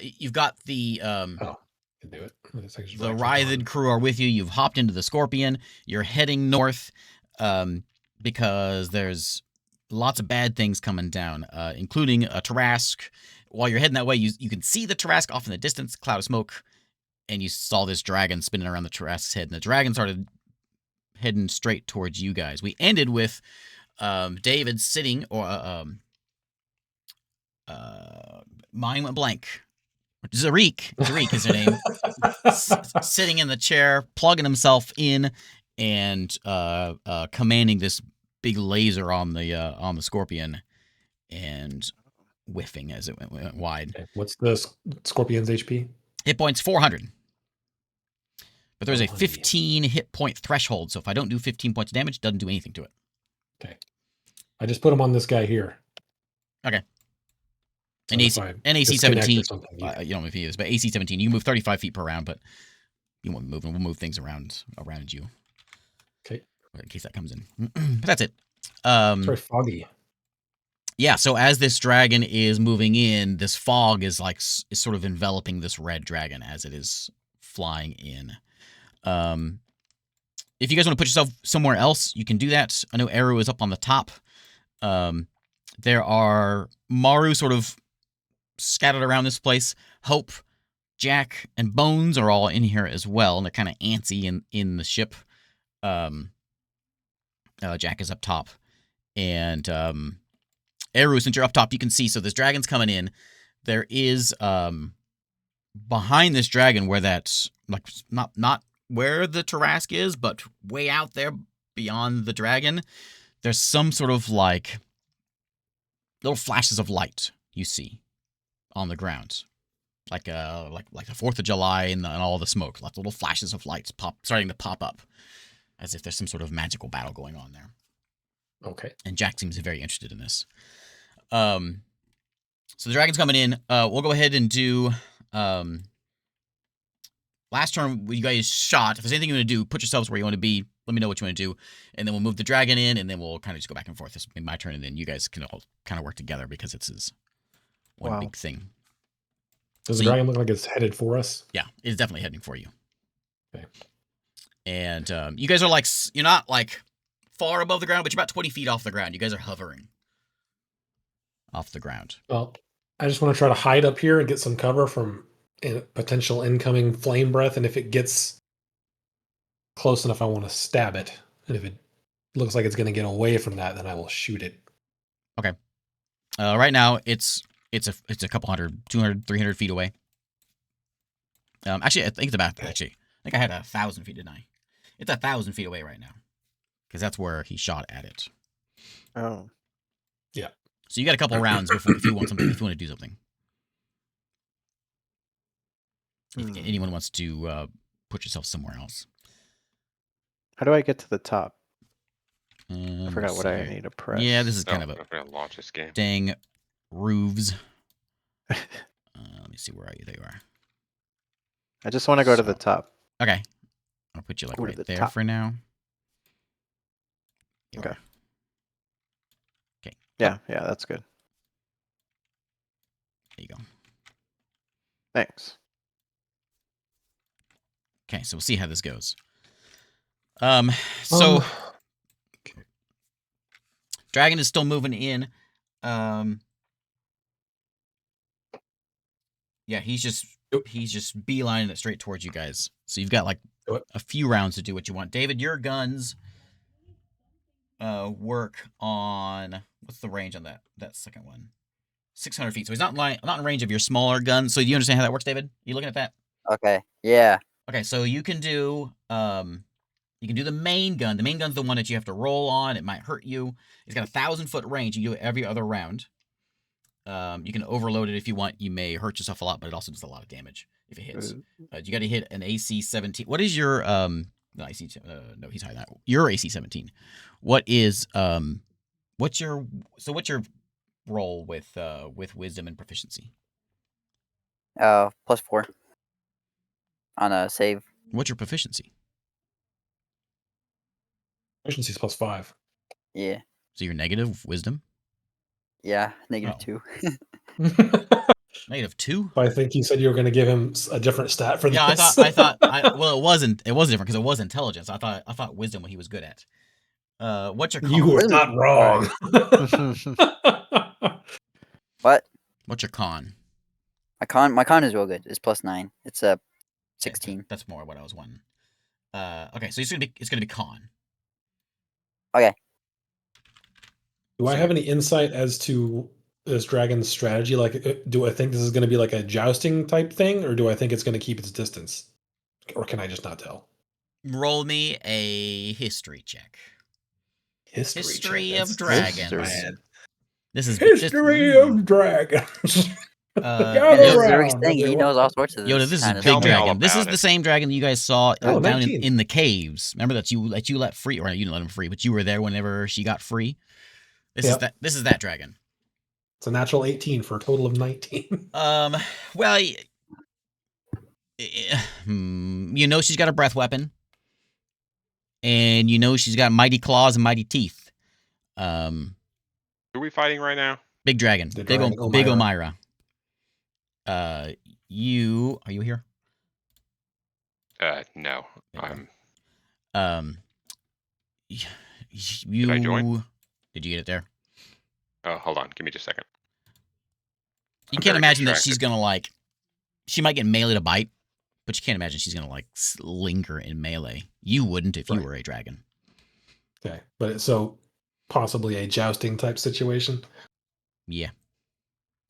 you've got the can do it. The writhed crew are with you. You've hopped into the Scorpion. You're heading north because there's lots of bad things coming down, including a Tarrasque. While you're heading that way, you can see the Tarrasque off in the distance, cloud of smoke, and you saw this dragon spinning around the Tarrasque's head, and the dragon started heading straight towards you guys. We ended with David sitting, or mine went blank. Zarik is her name. Sitting in the chair, plugging himself in, and commanding this big laser on the Scorpion, and whiffing as it went wide. Okay. What's the Scorpion's HP? Hit points 400. But there's a 15 hit point threshold, so if I don't do 15 points of damage, it doesn't do anything to it. Okay. I just put him on this guy here. Okay. So and AC 17, you don't know if he is, but AC 17, you can move 35 feet per round, but you won't move, and we'll move things around you. Okay. In case that comes in. But that's it. It's very foggy. Yeah, so as this dragon is moving in, this fog is sort of enveloping this red dragon as it is flying in. If you guys want to put yourself somewhere else, you can do that. I know Eru is up on the top. There are Maru sort of scattered around this place. Hope, Jack, and Bones are all in here as well, and they're kind of antsy in the ship. Jack is up top. And Eru, since you're up top, you can see, so this dragon's coming in. There is, behind this dragon, where that's, not where the Tarrasque is, but way out there beyond the dragon, there's some sort of, little flashes of light you see on the ground. Like the 4th of July and all the smoke. Like little flashes of lights starting to pop up. As if there's some sort of magical battle going on there. Okay. And Jack seems very interested in this. So the dragon's coming in. We'll go ahead and do... last turn, you guys shot. If there's anything you want to do, put yourselves where you want to be. Let me know what you want to do. And then we'll move the dragon in, and then we'll kind of just go back and forth. This will be my turn, and then you guys can all kind of work together because it's one big thing. Does the dragon look like it's headed for us? Yeah, it's definitely heading for you. Okay. And you guys are you're not far above the ground, but you're about 20 feet off the ground. You guys are hovering off the ground. Well, I just want to try to hide up here and get some cover from potential incoming flame breath, and if it gets close enough, I want to stab it. And if it looks like it's going to get away from that, then I will shoot it. Okay. Right now, it's a couple 200, 300 feet away. Actually, I think it's about, I think I had 1,000 feet, didn't I? It's 1,000 feet away right now. Because that's where he shot at it. Oh. Yeah. So you got a couple rounds before if you want to do something. If anyone wants to put yourself somewhere else. How do I get to the top? I forgot what I need to press. Yeah, this is kind of a launch this game. Dang roofs. Let me see, where are you? There you are. I just want to go to the top. Okay. I'll put you right there for now. Okay. Okay. Yeah, that's good. There you go. Thanks. Okay, so we'll see how this goes. Dragon is still moving in. Yeah, he's just beelining it straight towards you guys. So you've got a few rounds to do what you want. David, your guns work on, what's the range on that second one? 600 feet. So he's not in range of your smaller gun. So do you understand how that works, David? Are you looking at that? Okay. Yeah. Okay, so you can do the main gun. The main gun's the one that you have to roll on. It might hurt you. It's got 1,000-foot range. You do it every other round. You can overload it if you want. You may hurt yourself a lot, but it also does a lot of damage if it hits. You got to hit an AC 17. What is your no, AC? No, he's higher than that. Your AC 17. What is what's your roll with wisdom and proficiency? +4 on a save. What's your proficiency? Proficiency is +5. Yeah. So you're negative wisdom? Yeah, -2. -2? But I think you said you were going to give him a different stat for Yeah, this. well, it wasn't different because it was intelligence. I thought wisdom what he was good at. What's your con? You were Wisdom's not wrong. What? What's your con? My con is real good. It's +9. It's a 16. That's more what I was wanting. Okay, so it's gonna be con. Okay. Do I have any insight as to this dragon's strategy? Like, do I think this is going to be like a jousting type thing, or do I think it's going to keep its distance? Or can I just not tell? Roll me a history check. History check. of That's dragons. bad. This is History of dragons. Gather And this is the around, Rick's thing. He everyone. knows all sorts of Yoda, this this is kind of big Tell me all dragon. This is about the it. same dragon that you guys saw Oh, down 19. in the caves. Remember that you let free, or you didn't let him free, but you were there whenever she got free. This is that dragon. It's a natural 18 for a total of 19. Well, you know she's got a breath weapon, and you know she's got mighty claws and mighty teeth. Who are we fighting right now? Big dragon, The big dragon, big Omira. Omira. Are you here? No. Okay. I'm. You Did I join? Did you get it there? Hold on. Give me just a second. You I'm can't very imagine that distracted. she's gonna she might get melee to bite, but you can't imagine she's gonna linger in melee. You wouldn't if you Right. were a dragon. Okay, but so possibly a jousting type situation. Yeah.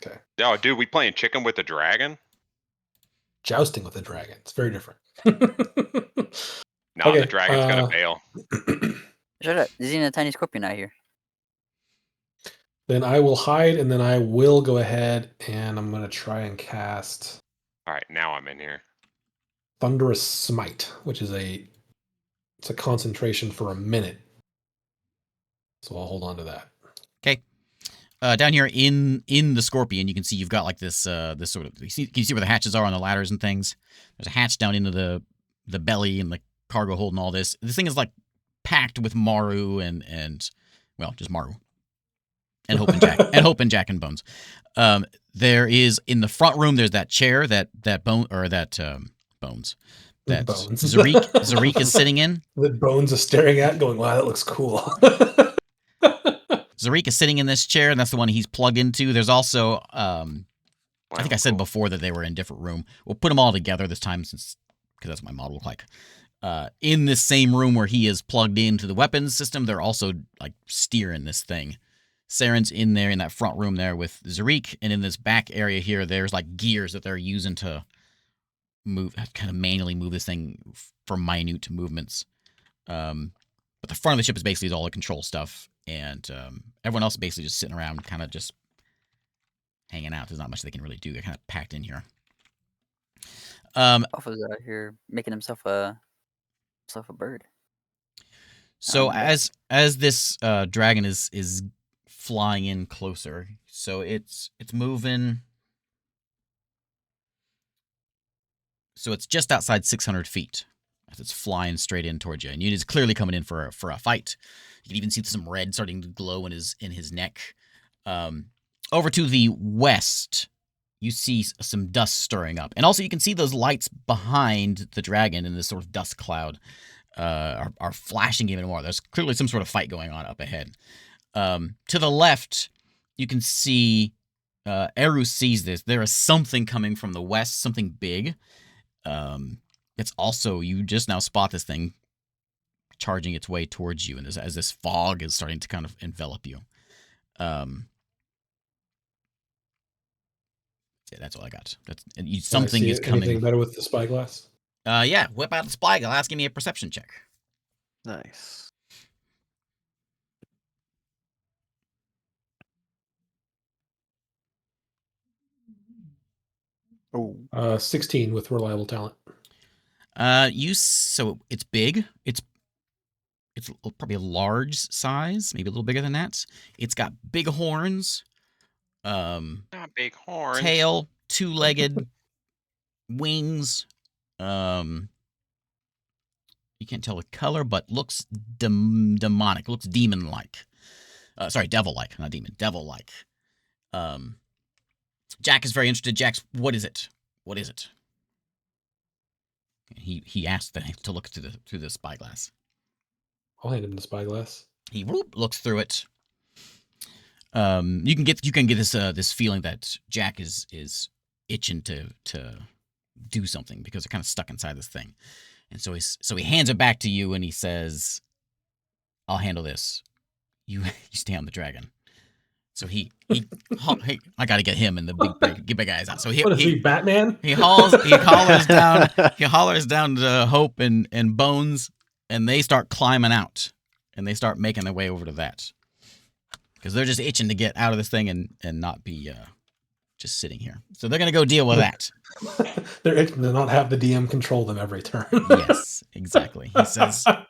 Okay, Oh, dude, we playing chicken with the dragon? jousting with a dragon. It's very different. Nah, Okay, the dragon's gonna bail. Shut up. There's even a tiny scorpion out here. Then I will hide, and then I will go ahead and I'm going to try and cast All right, now I'm in here. Thunderous Smite, which is it's a concentration for a minute. So I'll hold on to that. Okay. Down here in the scorpion, you can see you've got like this sort of. Can you see where the hatches are on the ladders and things? There's a hatch down into the belly and the cargo hold and all this. This thing is like packed with Maru and well, just Maru. And Hope and Jack and Jack and Bones. There is in the front room. There's that chair that Bones that Bones. Zarik is sitting in. That Bones is staring at, going, "Wow, that looks cool." Zarik is sitting in this chair, and that's the one he's plugged into. There's also I think I said before that they were in a different room. We'll put them all together this time because that's what my model looked like. In this same room where he is plugged into the weapons system, they're also like steering this thing. Saren's in there in that front room there with Zarik, and in this back area here, there's like gears that they're using to kind of manually move this thing for minute movements. But the front of the ship is basically all the control stuff, and everyone else is basically just sitting around, kind of just hanging out. There's not much they can really do. They're kind of packed in here. Alpha's out here making himself a bird. So as this dragon is flying in closer, so it's moving. So it's just outside 600 feet as it's flying straight in towards you, and it is clearly coming in for a fight. You can even see some red starting to glow in his neck. Over to the west, you see some dust stirring up, and also you can see those lights behind the dragon in this sort of dust cloud are flashing even more. There's clearly some sort of fight going on up ahead. To the left, you can see Eru sees this. There is something coming from the west, something big. It's also, you just now spot this thing charging its way towards you, and as this fog is starting to kind of envelop you. Yeah, that's all I got. Something is coming. Anything better with the spyglass? Yeah, whip out the spyglass. Give me a perception check. Nice. Oh, 16 with reliable talent. So it's big. It's probably a large size, maybe a little bigger than that. It's got big horns. Not big horns. Tail, two-legged wings. You can't tell the color, but looks demonic. Looks demon-like. Sorry, devil-like, not demon. Devil-like. Jack is very interested. Jack's, what is it? What is it? He asked to look through the spyglass. I'll hand him the spyglass. He looks through it. You can get this feeling that Jack is itching to do something because they're kind of stuck inside this thing, and so he hands it back to you and he says, "I'll handle this. You stay on the dragon." So he I got to get him and the big guys out. So What is he, Batman? he hollers down to Hope and Bones, and they start climbing out, and they start making their way over to that. Because they're just itching to get out of this thing and not be just sitting here. So they're going to go deal with that. They're itching to not have the DM control them every turn. Yes, exactly. He says, I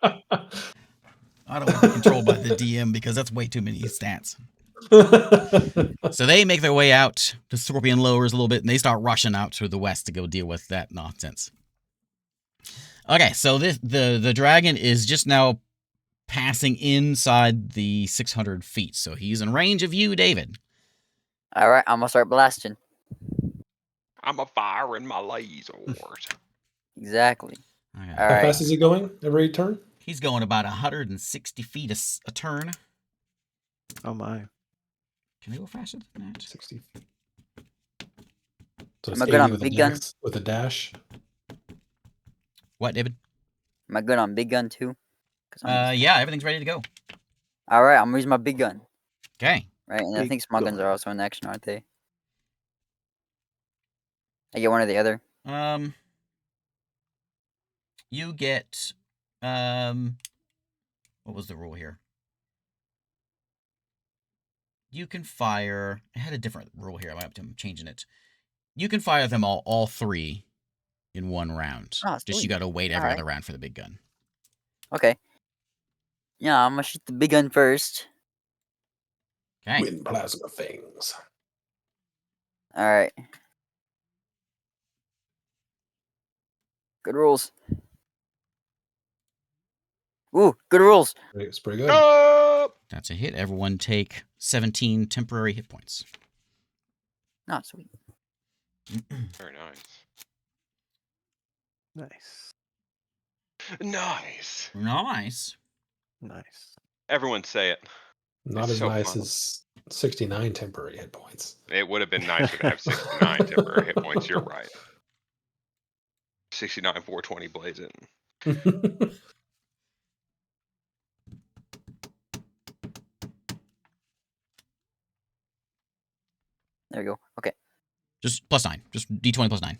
don't want to be controlled by the DM because that's way too many stats. So they make their way out. The Scorpion lowers a little bit, and they start rushing out to the west to go deal with that nonsense. Okay, so the dragon is just now passing inside the 600 feet. So he's in range of you, David. All right, I'm gonna start blasting. I'm a firing my lasers. Exactly. Okay. All How right. fast is he going every turn? He's going about 160 feet a turn. Oh my. Can they go faster than that? 60 feet. So Am it's I 80 good on with a big gun? dex, with a dash. What, David? Am I good on big gun too? 'Cause Yeah, everything's ready to go. All right, I'm gonna use my big gun. Okay. Right, and I Big think small guns gun. are also in action, aren't they? I get one or the other. You get, what was the rule here? You can fire, I had a different rule here, I'm changing it. You can fire them all three in one round. Oh, Just you sweet. gotta wait every Alright. other round for the big gun. Okay. Yeah, I'm gonna shoot the big gun first. Okay. Wind plasma things. All right. Good rules. Ooh, good rules. It's pretty good. No! That's a hit. Everyone take 17 temporary hit points. Oh, sweet. Very nice. Nice. Nice. Nice. Nice. Everyone say it. Not It's as so nice fun. as 69 temporary hit points. It would have been nicer to have 69 temporary hit points. You're right. 69, 420 blazing. There we go. Okay. Just +9. Just D20 +9.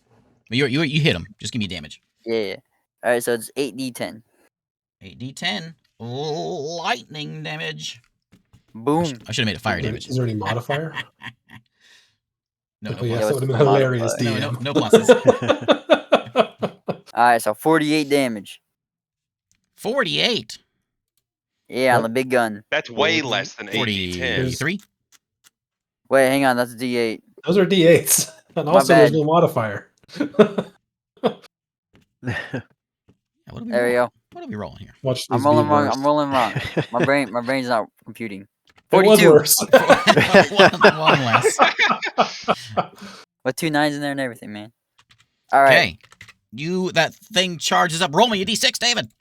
You hit him. Just give me damage. Yeah. All right, so it's 8d10. 8d10. Lightning damage. Boom. I should have made it fire damage. Is there any modifier? No, no Oh, yes, Yeah, that pluses. would have been hilarious, No, DM. no pluses. All right, so 48 damage. 48. Yeah, on What? the big gun. That's way less than 8d10. 43. Wait, hang on. That's a d8. Those are D8s. And My also, there's bad. no modifier. Yeah, what are we There we rolling? go. What are we rolling here? Watch these I'm rolling be wrong. worse. I'm rolling wrong. My brain's not computing. It was 42 worse. one less. with 2 9s in there and everything, man. All right. Okay. That thing charges up. Roll me a d6, David.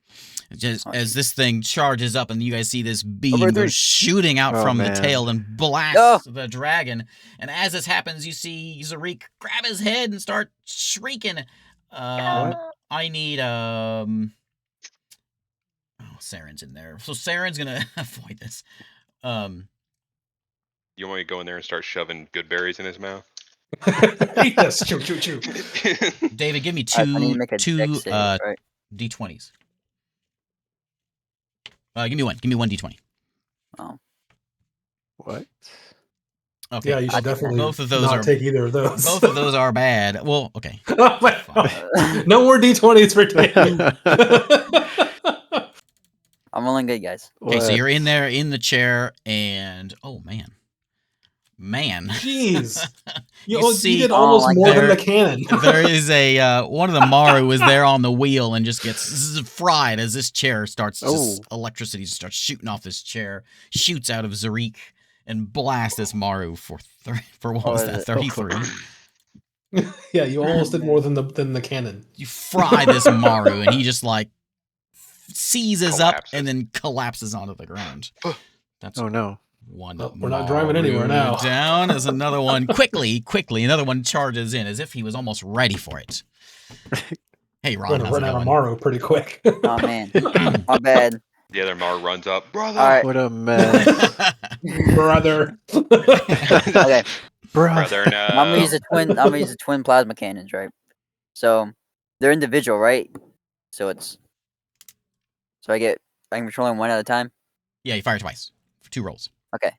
Just Oh, as this thing charges up, and you guys see this beam Over go 3. shooting out Oh, from the man. tail and blasts Oh. the dragon. And as this happens, you see Zarik grab his head and start shrieking. I need Saren's in there, so Saren's gonna avoid this. You want me to go in there and start shoving good berries in his mouth? Yes, choo, choo, choo. David, give me I need to make a two dex save, right? d20s. Give me one. Give me one d20. Oh. What? Okay. Yeah, you should definitely both of those not are take either of those. both of those are bad. Well, okay. Oh my God. No more D20s for David. I'm rolling good, guys. Okay, so What? you're in there in the chair, and oh man. Jeez. You You see- did Oh, almost like more than there- the cannon. There is a one of the Maru is there on the wheel and just gets fried as this chair starts. Just Oh. electricity starts shooting off this chair, shoots out of Zarik, and blast this Maru for what What was is that? it? 33. Yeah, you almost did more than the cannon. You fry this Maru, and he just like seizes up Collapses. and then collapses onto the ground. That's Oh no. one. Oh, we're not driving anywhere Maru now. Down as another one quickly. Another one charges in as if he was almost ready for it. Hey, We're Ron, gonna how's it run out of going? Maru pretty quick. Oh man, my bad. The other Mar runs up. Brother! All right. What a mess. Brother. Okay, Brother, no. I'm gonna use the twin plasma cannons, right? So they're individual, right? So I can control them one at a time. Yeah, you fire twice for 2 rolls. Okay.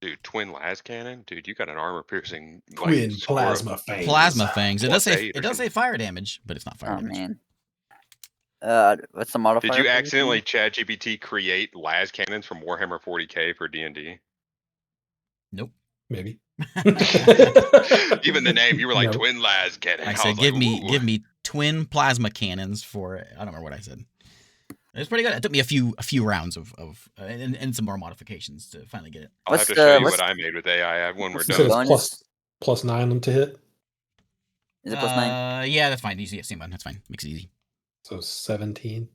Dude, twin las cannon? Dude, you got an armor piercing. Twin plasma fangs. Plasma fangs. It does Plus say 8 or it does say something. fire damage, but it's not fire Oh damage. man. What's the modifier? Did you for this accidentally one? ChatGPT create las cannons from Warhammer 40k for D&D? Nope. Maybe. Even the name, you were like No. twin las cannon. I was said, like, give "Ooh." me twin plasma cannons for. I don't remember what I said. It was pretty good. It took me a few rounds of and some more modifications to finally get it. I'll have What's to show you what's- what I made with AI when we're You said done. it's Bonus? +9 to hit, Is it +9? Yeah, that's fine. Easy, same button. That's fine. Makes it easy. so 17.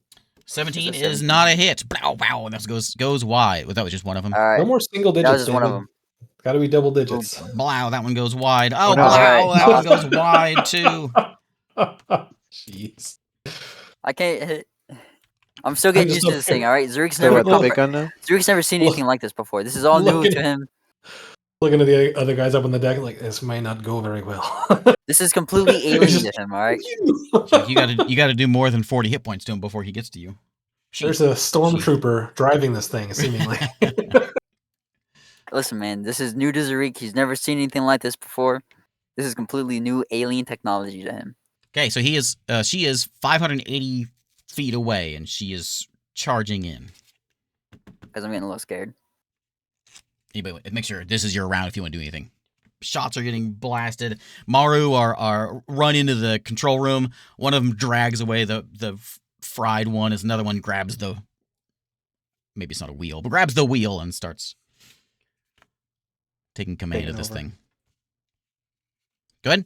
17 Is it is 17? not a hit. Blow, wow, and that goes wide. Well, that was just one of them. All right. No more single digits. That was just one of David. them. Got to be double digits. Blow, that one goes wide. Oh, no. blow, Alright. that one goes wide too. Jeez. I can't hit. I'm still getting just used to don't this thing. care. All right, Zurik's Say never what, the big gun now? Zurik's never seen anything like this before. This is all new Look to at- him. Looking at the other guys up on the deck, like this might not go very well. This is completely alien Just- to him. All right. Like, you got to do more than 40 hit points to him before he gets to you. There's a stormtrooper driving this thing, seemingly. Listen, man, this is new to Zurik. He's never seen anything like this before. This is completely new alien technology to him. Okay, so she is 580 feet away, and she is charging in. Because I'm getting a little scared. Anybody, make sure this is your round if you want to do anything. Shots are getting blasted. Maru are run into the control room. One of them drags away the fried one. As another one grabs the, maybe it's not a wheel, but grabs the wheel and starts taking command Taking of this over. thing. Good.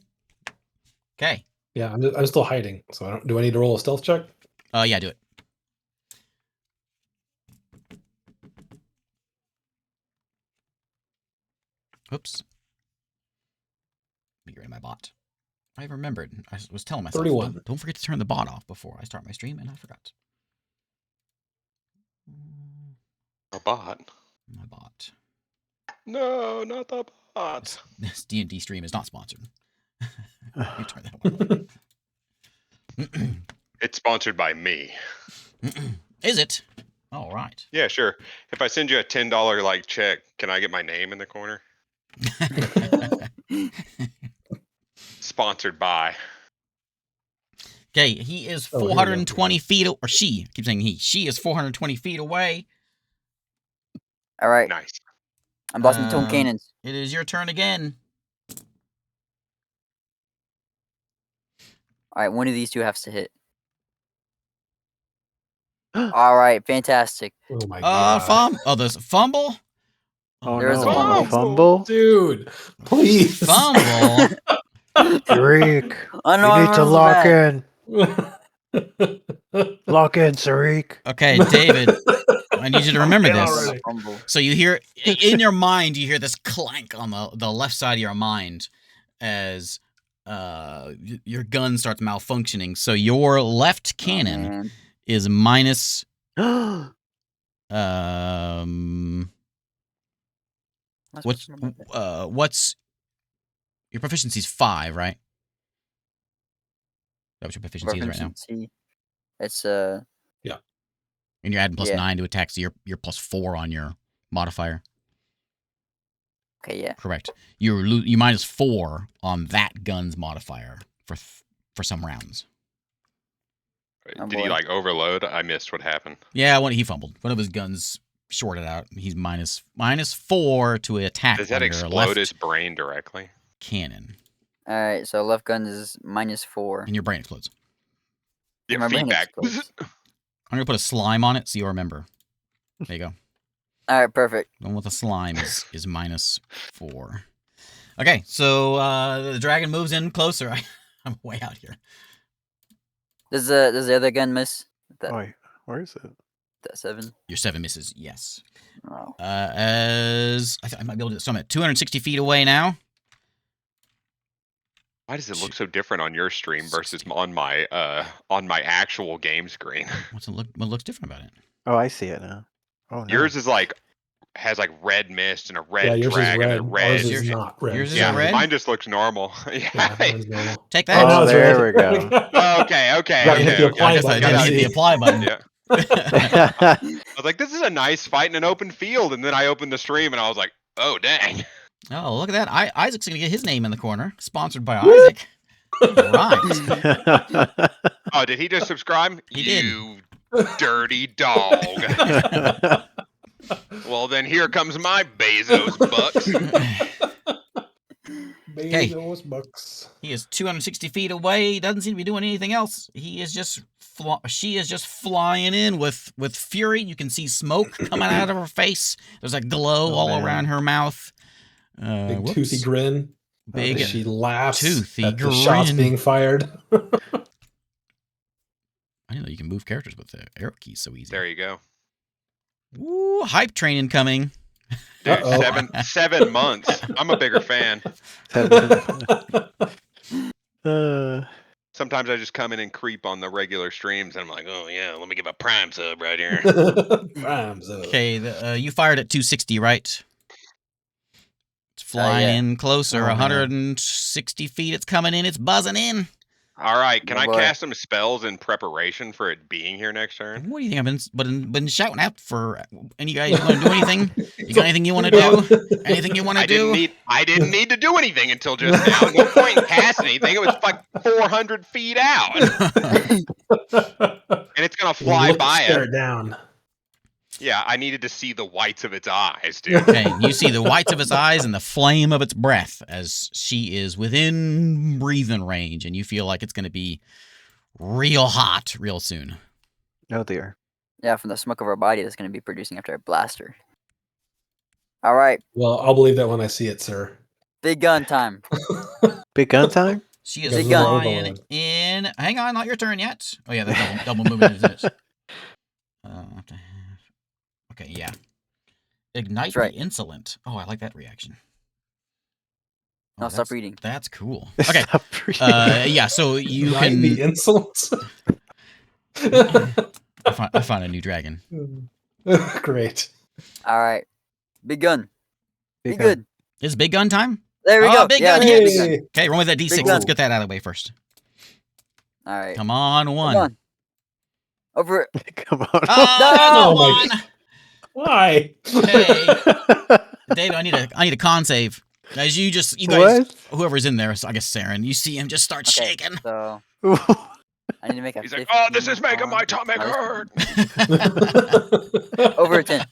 Okay. Yeah, I'm still hiding. So do I need to roll a stealth check? Yeah, do it. Oops. Let me get rid of my bot. I remembered. I was telling myself, 31. don't forget to turn the bot off before I start my stream, and I forgot. A bot? My bot. No, not the bot. This D&D stream is not sponsored. Let me turn that one It's sponsored by me. off. Is it? All right. Yeah, sure. If I send you a $10 like check, can I get my name in the corner? Sponsored by. Okay, he is Oh, here we go. 420 feet, or she, I keep saying he. She is 420 feet away. All right. Nice. I'm busting the twin Um, cannons. It is your turn again. All right, one of these two has to hit. All right, fantastic. Oh my god. There's a fumble? Oh There is a no. fumble. Fumble? Dude, please. Fumble? Tariq, I know. you need to lock in. in. Lock in, Tariq. Okay, David, I need you to remember in this. already. Fumble. So you hear, in your mind, you hear this clank on the left side of your mind as your gun starts malfunctioning. So your left cannon Oh, man. is minus Let's what's put some of that. what's your proficiency's 5, right? That what your proficiency is right now. Proficiency. It's And you're adding plus Yeah. 9 to attack, so you're plus 4 on your modifier. okay. Yeah. Correct. You minus 4 on that gun's modifier for some rounds. Oh, Did he boy. like overload? I missed what happened. Yeah, he fumbled. One of his guns shorted out. He's minus 4 to attack Does that on your explode left his brain directly? cannon, All right. So left gun is -4. and your brain explodes. Yeah, My brain feedback. explodes. I'm gonna put a slime on it so you'll remember. There you go. All right, perfect. The one with the slime is -4. Okay, so the dragon moves in closer. I'm way out here. Does the other gun miss? That, Wait, where is it? that 7. Your 7 misses, yes. Oh. As I might be able to. So I'm at 260 feet away now. Why does it look so different on your stream versus on my actual game screen? What looks different about it? Oh, I see it now. Oh, no. Yours is has red mist and a red Yeah, yours is dragon red. and Ours red. is not red. yours is Yeah, red? mine just looks normal. Yeah, Yeah. mine's normal. Take Oh, that. now Oh, it's there red. we go. Okay. Gotta hit the apply I guess I button. didn't hit the apply button. Yeah. I was like, this is a nice fight in an open field, and then I opened the stream and I was like, oh dang. Oh, look at that. Isaac's going to get his name in the corner. Sponsored by Isaac. Right. Oh, did he just subscribe? He did. You dirty dog. Well, then here comes my Bezos bucks. Bezos bucks. He is 260 feet away. He doesn't seem to be doing anything else. He is just she is just flying in with fury. You can see smoke coming out of her face. There's a glow Oh, all man. around her mouth. Big toothy grin. Big As she laughs toothy at the shots grin. being fired. I didn't know you can move characters with the arrow keys so easy. There you go. Woo, hype train incoming. Dude, Uh-oh. 7 months. I'm a bigger fan. Sometimes I just come in and creep on the regular streams, and I'm like, oh yeah, let me give a prime sub right here. Rhymes up. Okay, you fired at 260, right? It's flying yeah. in closer, Oh, man. 160 feet. It's coming in. It's buzzing in. All right, can Oh, I boy. cast some spells in preparation for it being here next turn? What do you think I've been shouting out for? Any guys want to do anything? You got anything you want to do? Anything you want to do? I didn't need to do anything until just now. No point in casting anything. It was like 400 feet out, and it's gonna fly Look, by stare it. it down. Yeah, I needed to see the whites of its eyes, dude. Okay, you see the whites of its eyes and the flame of its breath as she is within breathing range, and you feel like it's going to be real hot real soon. Oh, dear. Yeah, from the smoke of our body that's going to be producing after I blast her. All right, Well, I'll believe that when I see it, sir. big gun time. Big gun time? She is Big gun. flying in. Hang on, not your turn yet. Oh yeah, that's double movement, isn't it? Okay, yeah. Ignite That's right. the insolent. Oh, I like that reaction. No, stop reading. That's cool. Okay. Stop reading. Yeah. So you Right, can. the insolence. I found a new dragon. Great. All right, big gun. Be Big gun. good. Is big gun time? There we Oh, go. big yeah, gun yeah, hits. big gun. Hey. Okay, roll with that d6. Big Let's gun. get that out of the way first. All right, Come on, one. come on. Over. Come on. Oh, Oh, one. my Why? Okay, Dave, I need a con save. As you guys, What? whoever's in there, so I guess Saren, you see him just start Okay, shaking. so I need to make a. He's like, oh, this 15 is making my on- stomach no, hurt. Over a 10.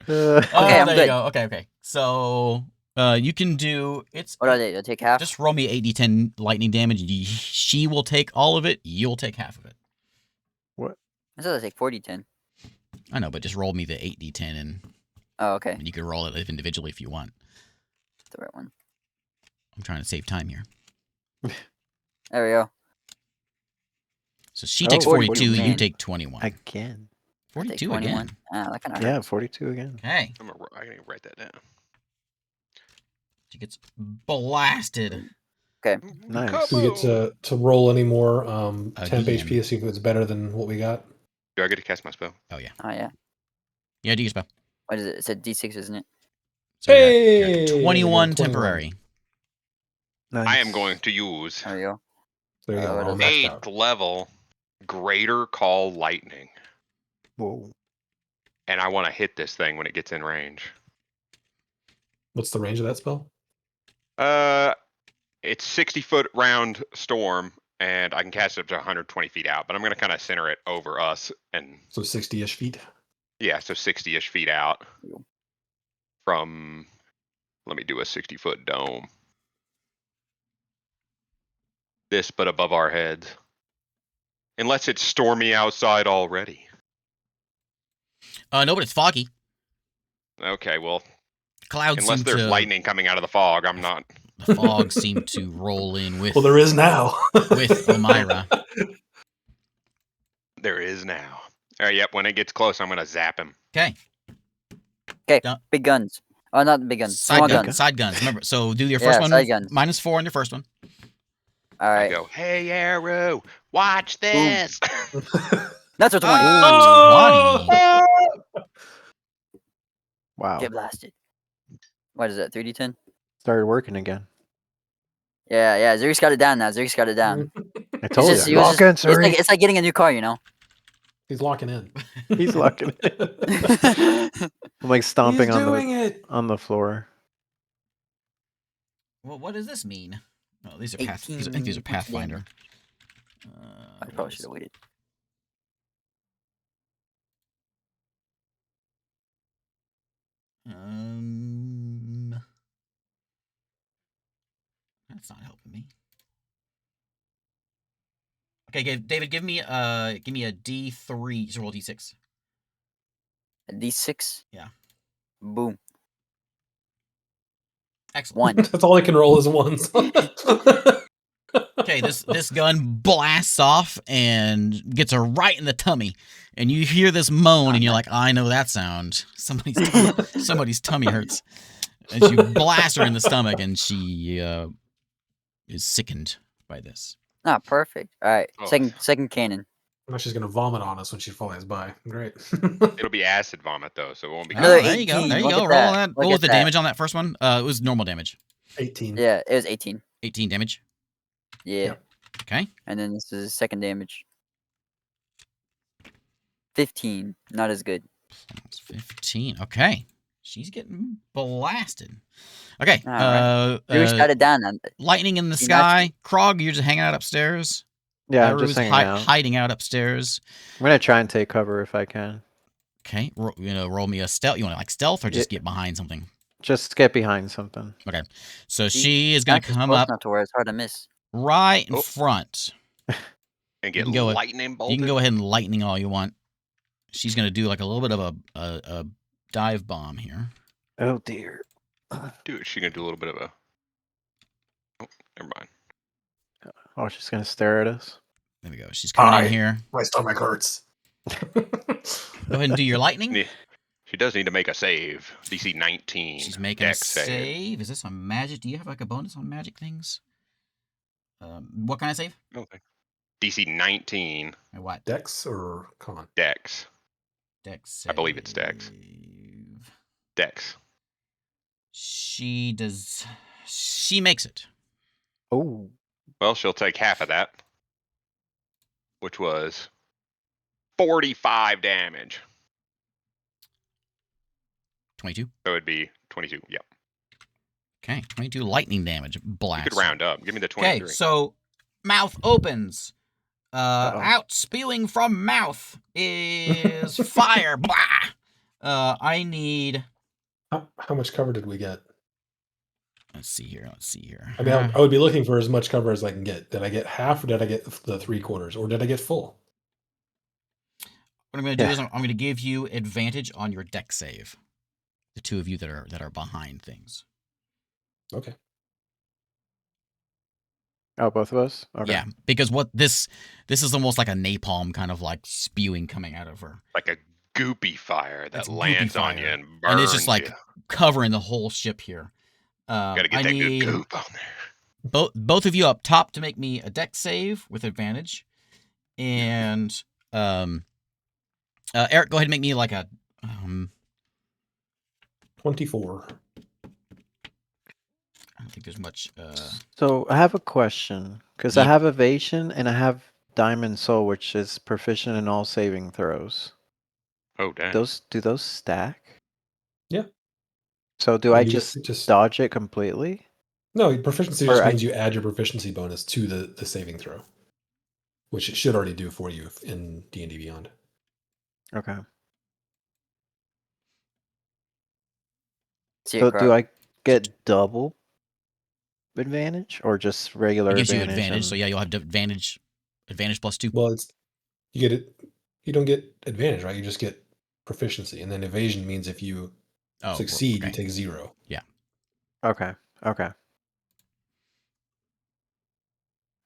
Oh, I'm there good. you go. Okay. So, you can do it's. What do I do? I take half. Just roll me 8d10 lightning damage. She will take all of it. You'll take half of it. I said I take 40-10. I know, but just roll me the 8d10 and Oh, okay. you can roll it individually if you want. That's the right one. I'm trying to save time here. There we go. So she Oh, takes 42, 42. you take 21. Again. I take 42 21. again. Ah, that kind of Yeah, 42 again. Okay. I need to write that down. She gets blasted. Nice. Do we get to roll any more temp Again. HP to see if it's better than what we got? Do I get to cast my spell? Oh, yeah. Oh, yeah. Yeah, do your spell. What is it? It said D6, isn't it? So you're at Hey! 21 temporary. Nice. I am going to use There we go. There you go. what we're all is maxed out. 8th level Greater Call Lightning. Whoa. And I want to hit this thing when it gets in range. What's the range of that spell? It's 60-foot round storm, and I can cast it up to 120 feet out, but I'm going to kind of center it over us. And So 60-ish feet. yeah, so 60-ish feet out Cool. from, let me do a 60-foot dome. This, but above our heads. Unless it's stormy outside already. No, but it's foggy. Okay, well, Clouds unless seem there's to lightning coming out of the fog, I'm not. the fog seemed to roll in with Well, there is now. with Elmira. There is now. All right, yep. When it gets close, I'm gonna zap him. Okay. Okay, Done. big guns. Oh, not big guns. Small Side guns. guns. Side guns. Remember, so do your Yeah, first one side guns. -4 on your first one. All I right. go, hey Arrow, watch this. That's a 20. Ah, 20. Wow. Get blasted. What is that? 3d10? Started working again. Yeah. Zuri's got it down now. Zuri's got it down. I told just- you. he was Lock just- in, Suri. It's like getting a new car, you know. He's locking in. He's locking it. I'm like stomping He's on doing the it. on the floor. Well, what does this mean? Oh, these are I 18 think these are points of Pathfinder. I probably should have waited. That's not helping me. Okay, David, give me a D3. Just roll D6. A D6? Yeah. Boom. Excellent. 1. That's all I can roll is ones. Okay, this gun blasts off and gets her right in the tummy, and you hear this moan, and you're like, I know that sound. Somebody's tummy hurts. And you blast her in the stomach, and she is sickened by this. Ah, perfect. All right. Oh. Second cannon. Now she's gonna vomit on us when she flies by. Great. It'll be acid vomit though, so it won't be. Another there you go. 18. There you Look go. at Roll that. that. Look What was at the that. damage on that first one? It was normal damage. 18. Yeah, it was 18. 18 damage. Yeah. Yep. Okay. And then this is second damage. 15. Not as good. That's 15. Okay. She's getting blasted. Okay. All right. Zuri's got it down. Lightning in the He knocks sky. Krog, you're just hanging out upstairs. Yeah, I'm Aru's just hanging out. hiding out upstairs. I'm gonna try and take cover if I can. Okay. Roll me a stealth. You want to like stealth or just get behind something? Just get behind something. Okay. So she is going to That's come close up enough to where it's hard to miss. right in Oh. front. And get can go- lightning bolted. You can go ahead and lightning all you want. She's going to do like a little bit of a dive bomb here. Oh dear. Dude, she gonna do a little bit of a. Oh, never mind. Oh, she's gonna stare at us. There we go. She's coming Hi. in here. My stomach hurts. Go ahead and do your lightning. Yeah. She does need to make a save. DC 19. She's making a Dex save. Is this on magic? Do you have like a bonus on magic things? What kind of save? Okay. DC 19 Or what? Dex or con? Dex. Dex. I believe it's Dex. save. Dex. She does. She makes it. Oh. Well, she'll take half of that, which was 45 damage. 22. So it'd be 22. Yep. Okay, 22 lightning damage. Blast. You could round up. Give me the 23. Okay, so mouth opens. Uh-oh. Out spewing from mouth is fire. Blah. I need. How much cover did we get? Let's see here. I mean, I would be looking for as much cover as I can get. Did I get half, or did I get the 3/4, or did I get full? What I'm going to do is I'm going to give you advantage on your deck save. The two of you that are behind things. Okay. Oh, both of us? Okay. Yeah, because what this is almost like a napalm kind of like spewing coming out of her, Like a goopy fire that It's goopy lands on you fire. and burns and it's just like you. covering the whole ship here. Gotta get I that need good goop on there. both of you up top to make me a deck save with advantage, and Eric, go ahead and make me like a 24. I don't think there's much. So I have a question because I have evasion and I have diamond soul, which is proficient in all saving throws. Oh, damn. Do those stack? Yeah. So do I You just dodge it completely? No, proficiency Or just I- means you add your proficiency bonus to the saving throw, which it should already do for you in D&D Beyond. Okay. See it, So Croc. do I get double advantage or just regular It gives you advantage? advantage, so yeah, you'll have advantage +2. Well, you get it. You don't get advantage, right? You just get proficiency, and then evasion means if you Oh, succeed, okay. you take 0. Okay. Okay.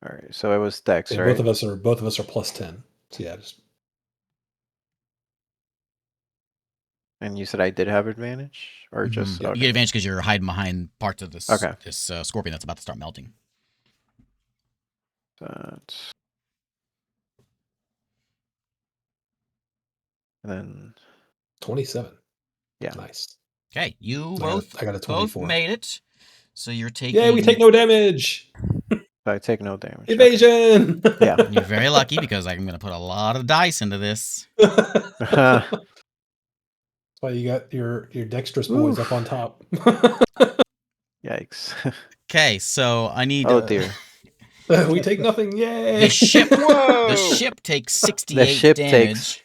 All right. So it was Dex, And right? both of us are +10. So yeah, just And you said I did have advantage, or just You okay. get advantage because you're hiding behind parts of this Okay. this scorpion that's about to start melting. That's... And then 27. Yeah. Nice. Okay, you I got a both 24. made it. So you're taking. Yay, we take no damage. I take no damage. Evasion. Yeah. You're very lucky because I'm going to put a lot of dice into this. That's why you got your dexterous boys up on top. Yikes. Okay, so I need. Oh dear. We take nothing. Yay. The ship. Whoa! The ship takes 68 ship damage. takes-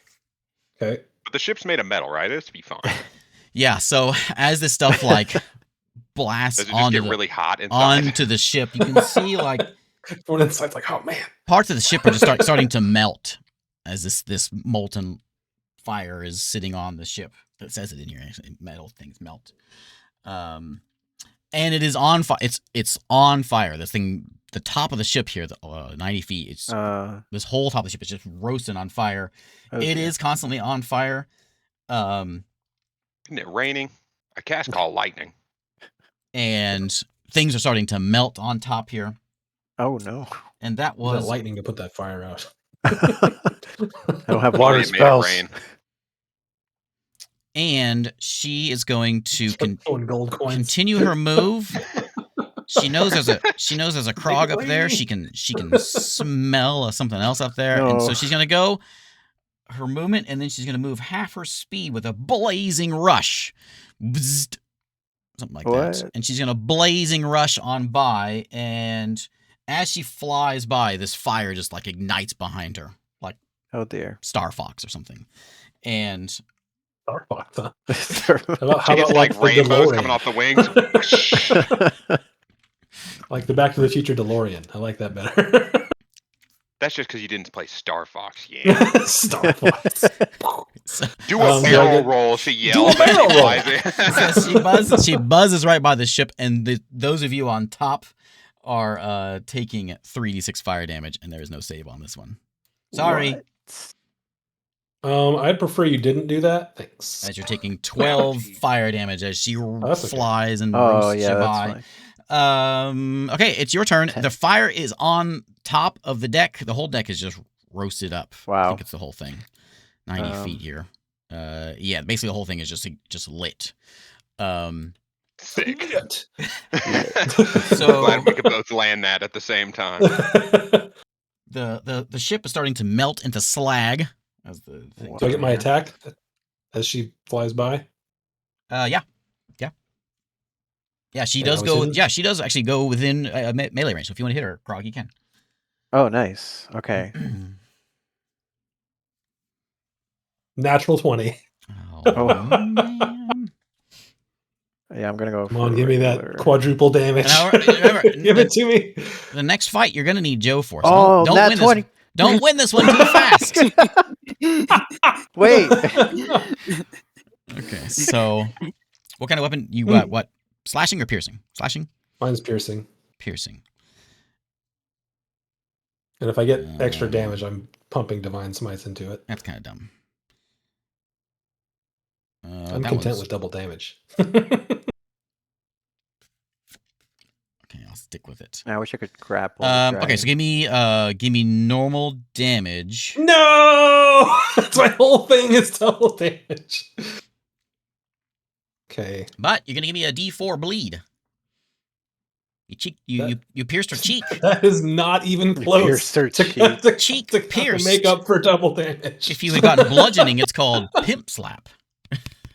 Okay. But the ship's made of metal, right? It's to be fine. Yeah. So as this stuff like blasts Does it just onto get the really hot inside? onto the ship, you can see like Going inside's like, oh man. parts of the ship are just starting to melt as this molten fire is sitting on the ship. It says it in here. Actually, metal things melt. And it is on fire. It's on fire. This thing, the top of the ship here, 90 feet. It's this whole top of the ship is just roasting on fire. It is constantly on fire. Isn't it raining? I cast call lightning. And things are starting to melt on top here. Oh no. And that Was was that lightning to put that fire out? I don't have Maybe water it made it spells. rain. And she is going to Throwing gold coins. continue her move. She knows there's a Krog up there. She can smell something else up there, and so No. she's gonna go her movement, and then she's gonna move half her speed with a blazing rush, Bzzzt. Something like that. What? And she's gonna blazing rush on by, and as she flies by, this fire just like ignites behind her, like Oh dear. Star Fox or something, and Star Fox, huh? She gets like the rainbows DeLorean? coming off the wings. Like the Back to the Future DeLorean. I like that better. That's just because you didn't play Star Fox yet. Star Fox. so, Do a So I barrel get- roll, she a yells. barrel roll. so she buzzes right by the ship, and those of you on top are taking 3d6 fire damage, and there is no save on this one. Sorry. What? I'd prefer you didn't do that. Thanks. As you're taking 12 fire damage as she that's okay. flies and Oh roasts yeah, you that's by. fine. Okay, it's your turn. 10. The fire is on top of the deck. The whole deck is just roasted up. I Wow. think it's the whole thing. 90 feet here. Yeah, basically the whole thing is just lit. Sick. Shit. So Glad we could both land that at the same time. the ship is starting to melt into slag as the thing. Do I get my attack as she flies by? Yeah. She Wait, does I was go. hidden? Yeah, she does actually go within melee range. So if you want to hit her, Krog, you can. Oh nice. Okay. Natural 20. Oh, Oh. man. Yeah, I'm gonna go. Come on, give me that quadruple damage. Now, remember, Give it to me. The next fight you're gonna need Joe for. So Oh, don't nat win 20. this. Don't win this one too fast. Wait. Okay, so what kind of weapon you got? What, slashing or piercing? Slashing, Mine's piercing. piercing. And if I get extra damage, I'm pumping Divine Smite into it. That's kind of dumb. I'm that content one's- with double damage. Okay, I'll stick with it. I wish I could grapple. the Okay, so dragon. give me normal damage. No! That's my whole thing is double damage. Okay. But you're gonna give me a D4 bleed. You pierced her cheek. That is not even close. pierced her to, cheek. to- Cheek to pierced. make up for double damage. If you had gotten bludgeoning, it's called pimp slap.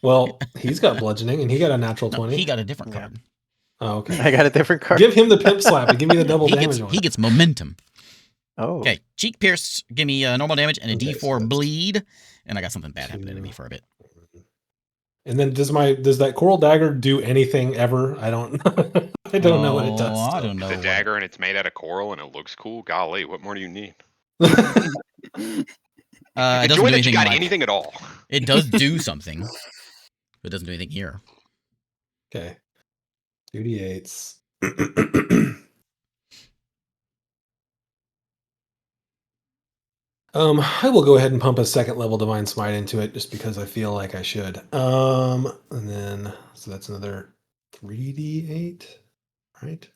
Well, he's got bludgeoning and he got a natural No, 20. he got a different Yeah. card. Oh, okay. I got a different card. Give him the pimp slap and give me the double he damage gets one. he gets momentum. Oh. Okay, cheek pierce. Give me normal damage and a Okay, D4 so that's- bleed, and I got something bad happening to me for a bit. And then does that coral dagger do anything ever? I don't I don't know what it does. I so. don't know. The what- dagger and it's made out of coral and it looks cool. Golly, what more do you need? It doesn't Enjoy do that you anything. got Like, anything at all. it does do something. It doesn't do anything here. Okay. 2d8s. I will go ahead and pump a second level Divine Smite into it just because I feel like I should. And then, so that's another 3d8, right?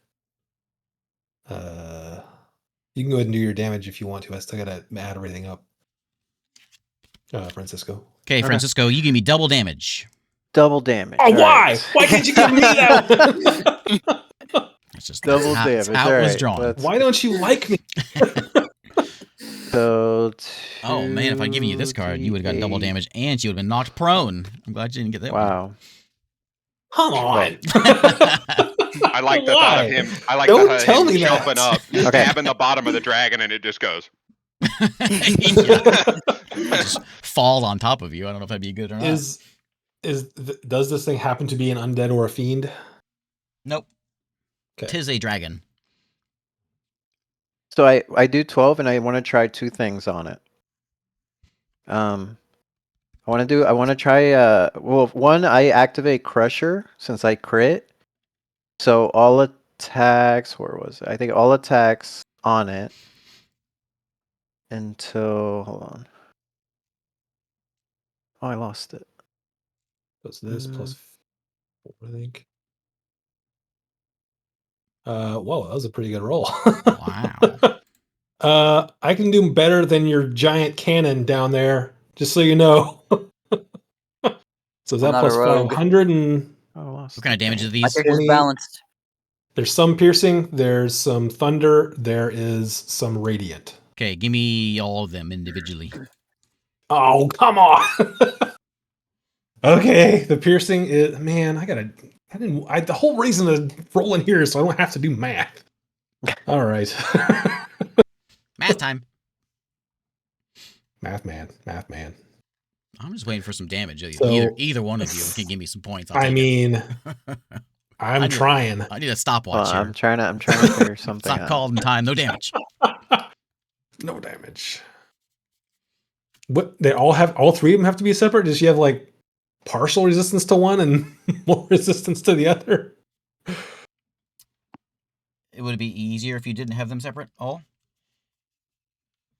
You can go ahead and do your damage if you want to. I still gotta add everything up. Francisco. Okay, Francisco, you give me double damage. Double damage. Oh, all why? right. Why can't you give me that one? That's just Double that's damage. how all it was right, drawn. let's- Why don't you like me? So Oh man, if I'd given you this card, you would have gotten double 2d8. damage and you would have been knocked prone. I'm glad you didn't get that Wow. Come on. one. I like the thought of Why? him. I like Don't the thought of tell him me jumping that. up, stabbing the bottom of the dragon, and it just goes. Yeah. Just fall on top of you. I don't know if that'd be good or not. Does this thing happen to be an undead or a fiend? Nope. Okay. Tis a dragon. So I do 12 and I want to try two things on it. I want to try well, one, I activate Crusher since I crit. So all attacks, where was it? I think all attacks on it until, hold on. Oh, I lost it. What's this plus 4, I think. Whoa, that was a pretty good roll. Wow. I can do better than your giant cannon down there, just so you know. So is I'm that not a plus rogue. 500 and Oh, I lost What kind of damage are My these? character's 20. balanced. there's some piercing, there's some thunder, there is some radiant. Okay, give me all of them individually. Oh, come on. Okay, the piercing is, man, the whole reason to roll in here is so I don't have to do math. All right. Math time. Math man. I'm just waiting for some damage. So- either one of you can give me some points. I'll I take mean, it. I'm trying. I need a stopwatch here. I'm trying to figure It's something not out. called in time. No damage. No damage. What, all three of them have to be separate? Does she have like partial resistance to one and more resistance to the other? It would be easier if you didn't have them separate. All.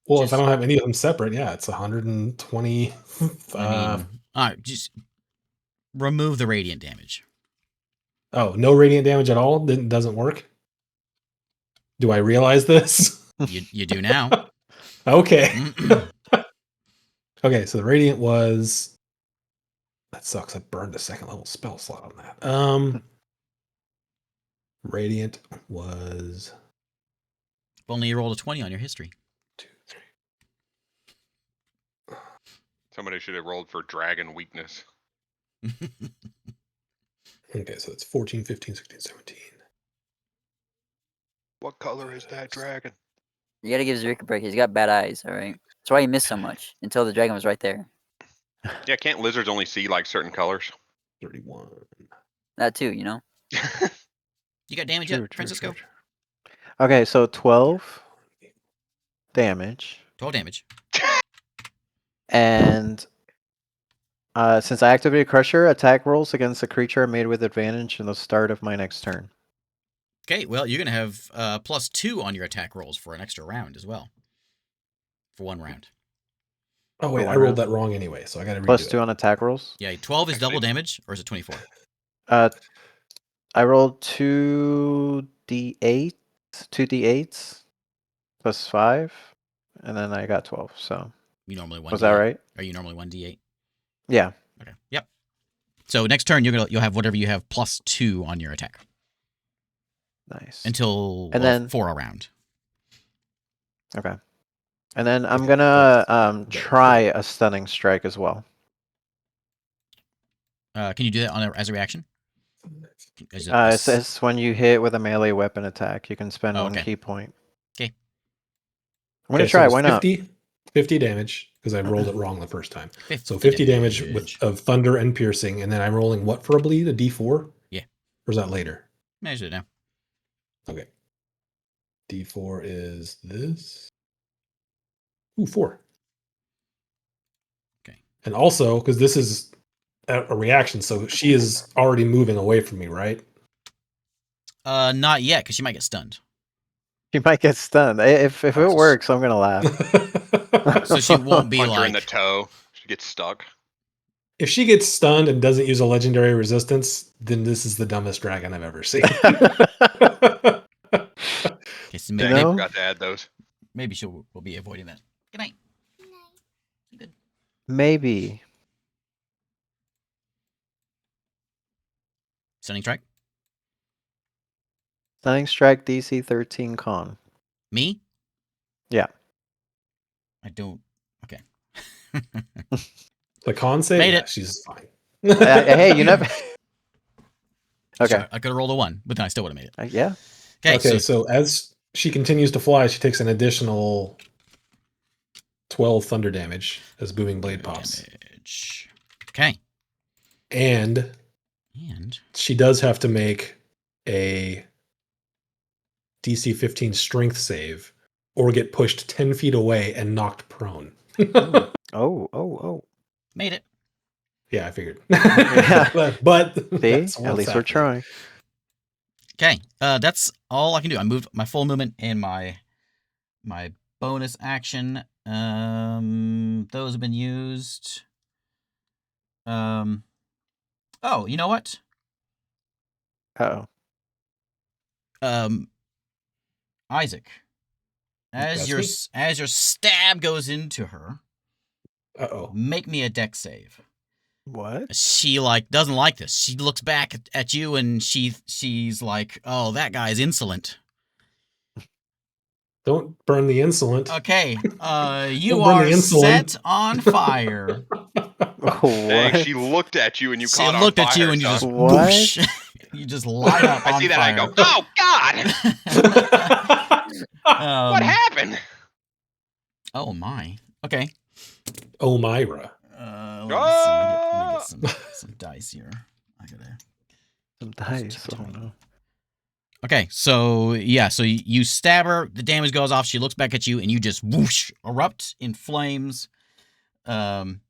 Well, if Just- I don't have any of them separate, yeah, it's 120. I mean, all right, just remove the radiant damage. Oh, no radiant damage at all? Doesn't work? Do I realize this? You do now. Okay. Okay, so the radiant was... That sucks. I burned a second level spell slot on that. Radiant was... If only you rolled a 20 on your history. 2, 3. Somebody should have rolled for dragon weakness. Okay, so it's 14, 15, 16, 17. What color is that dragon? You gotta give Zerika a break. He's got bad eyes, alright? That's why he missed so much until the dragon was right there. Yeah, can't lizards only see like certain colors? 31. That too, you know? You got damage True, yet, true, Francisco? true. Okay, so 12 damage. 12 damage. And since I activated Crusher, attack rolls against a creature are made with advantage in the start of my next turn. Okay, well, you're going to have +2 on your attack rolls for an extra round as well. For 1 round. Oh, wait, For I one rolled round. that wrong anyway, so I gotta redo Plus it. 2 on attack rolls. Yeah, 12 is double Actually- damage, or is it 24? I rolled 2d8s plus 5, and then I got 12. So You normally 1d8. was that right? Are you normally 1d8? Yeah. Okay. Yep. So next turn you'll have whatever you have +2 on your attack Nice. until And then- 4 a round. Okay. And then I'm gonna try a stunning strike as well. Can you do that as a reaction? Is it It says when you hit with a melee weapon attack, you can spend Oh, 1 okay. key point. Okay. I'm gonna Okay, so try. it's Why not? 50 damage, because I rolled it wrong the first time. 50 So 50 damage of thunder and piercing, and then I'm rolling what for a bleed? A d4? Yeah. Or is that later? Measure it now. Okay. D4 is this. Ooh, 4. Okay. And also, because this is a reaction, so she is already moving away from me, right? Not yet, because she might get stunned. She might get stunned. If it Oh, so works, I'm gonna laugh. So she won't be Punch her like. in the toe. She gets stuck. If she gets stunned and doesn't use a legendary resistance, then this is the dumbest dragon I've ever seen. Okay, so Yeah, You I know? forgot to add those. maybe she'll will be avoiding that. Good night. Good. Maybe. Stunning strike. Stunning strike DC 13 con. Me? Yeah. I don't. Okay. The con save, Made yeah, it. she's fine. Hey, you never. Okay. Sure, I could have rolled a 1, but then I still would have made it. Yeah. Okay, Okay, so so as she continues to fly, she takes an additional 12 thunder damage as booming blade pops. damage. Okay. And And she does have to make a DC 15 strength save or get pushed 10 feet away and knocked prone. Oh. made it. Yeah, I figured. Yeah. but See? that's At what's least we're happening. trying. Okay. That's all I can do. I moved my full movement and my bonus action. Those have been used. Oh, you know what? Uh-oh. Isaac, as That's your stab goes into her, Uh-oh. make me a dex save. What? She doesn't like this. She looks back at you and she's like, "Oh, that guy's insolent." Don't burn the insolent. Okay, you Don't burn the are insolent. set on fire. Dang, What? she looked at you and you She caught looked on at fire. you and you just son. What? whoosh. You just light up on I see that fire. and I go, oh God, what happened? Oh my. Okay. Oh, Myra. Let me get some dice here. I gotta. Some dice. Oh no. Okay, so yeah, so you stab her, the damage goes off, she looks back at you, and you just whoosh, erupt in flames. And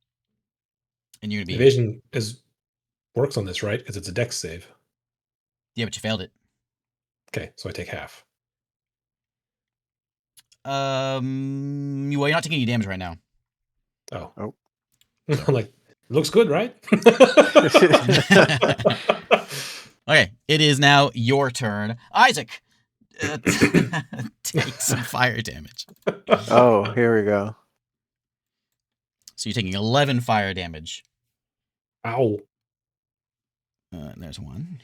you're gonna be Evasion works on this, right? Because it's a dex save. yeah, but you failed it. Okay, so I take half. Well, you're not taking any damage right now. Oh. I'm like, looks good, right? Okay, it is now your turn, Isaac. Take some fire damage. Oh, here we go. So you're taking 11 fire damage. Ow. There's one.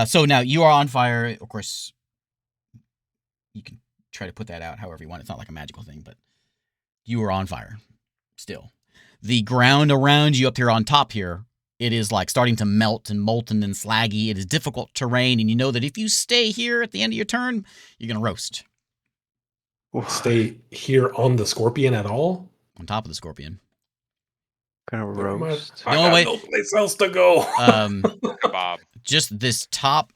So now you are on fire. Of course, you can try to put that out however you want. It's not like a magical thing, but you are on fire still. The ground around you up here on top here, it is like starting to melt and molten and slaggy. It is difficult terrain, and you know that if you stay here at the end of your turn, you're going to roast Stay here on the scorpion at all? on top of the scorpion. Gonna roast. I The got only way- no place else to go. Bob. Just this top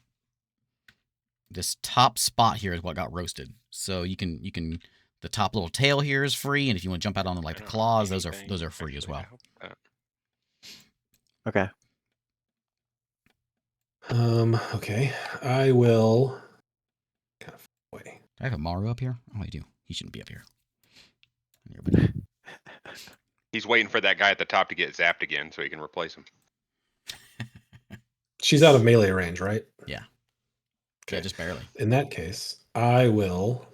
spot here is what got roasted. So you can the top little tail here is free, and if you want to jump out on the claws, those are free as well. Okay. Okay. I will kind of wait. Do I have a Maru up here? Oh, I do. He shouldn't be up here. Everybody. He's waiting for that guy at the top to get zapped again so he can replace him. She's out of melee range, right? Yeah. Okay. Yeah, just barely. In that case, I will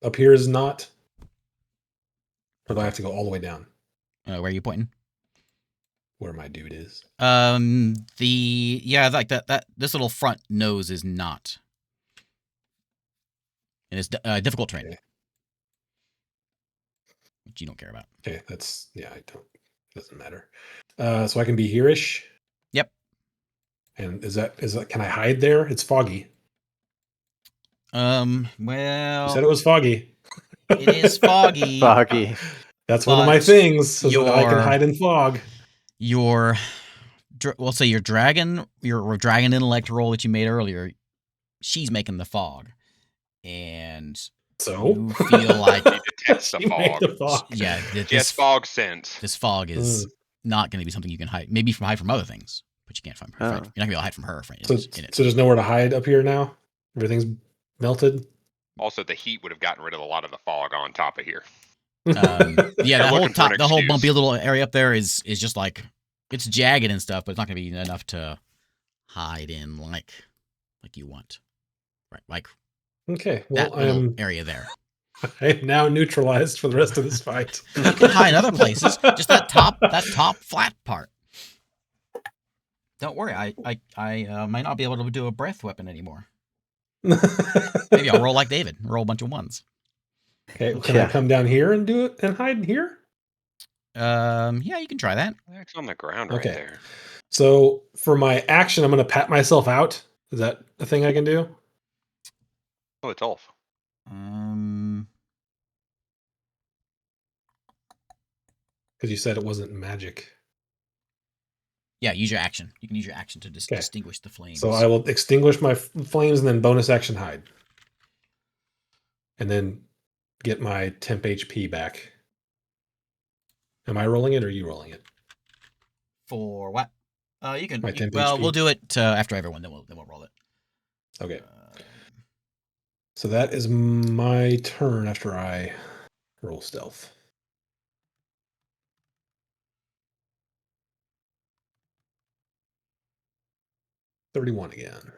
up here is not. Or do I have to go all the way down Where are you pointing? where my dude is? That this little front nose is not. And it's difficult terrain. Okay. Which you don't care about. Okay, that's I don't. Doesn't matter. So I can be here-ish. Yep. And is that can I hide there? It's foggy. Well, You said it was foggy. it is foggy. Foggy. That's one of my But things, so that I can your- hide in fog. Your dragon intellect roll that you made earlier, she's making the fog, and So You feel like She detects the She made fog. the fog. yeah, She has fog sense. this fog is not going to be something you can hide. Maybe hide from other things, but you can't find. Oh. You're not gonna be able to hide from her. So, In it. so there's nowhere to hide up here now. Everything's melted. Also, the heat would have gotten rid of a lot of the fog on top of here. Yeah, that whole looking for an the whole excuse. bumpy little area up there is just like it's jagged and stuff, but it's not going to be enough to hide in like you want. Right, like Okay, well, that little area there. I'm now neutralized for the rest of this fight. You can hide in other places. Just that top flat part. Don't worry, I might not be able to do a breath weapon anymore. Maybe I'll roll like David, roll a bunch of ones. Okay, can I come down here and do it and hide here? Yeah, you can try that. It's on the ground Okay. right there. So for my action, I'm going to pat myself out. Is that a thing I can do? Oh, it's off. Because you said it wasn't magic. Yeah, use your action. You can use your action to distinguish the flames. So I will extinguish my flames and then bonus action hide. And then get my temp HP back. Am I rolling it or are you rolling it? For what? You can. My temp well, HP. we'll do it after everyone. Then we'll roll it. Okay. So that is my turn after I roll stealth. $31 again.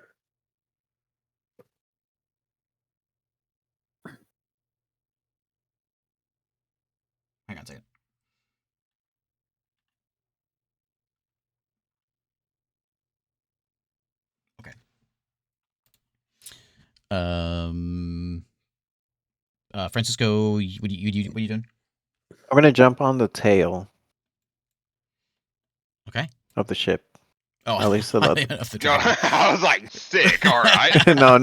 Hang on a second. Okay. Francisco, what are you doing? I'm gonna jump on the tail Okay. of the ship. Oh, At least the I didn't know if the No, dragon- I was like, sick. All right. no.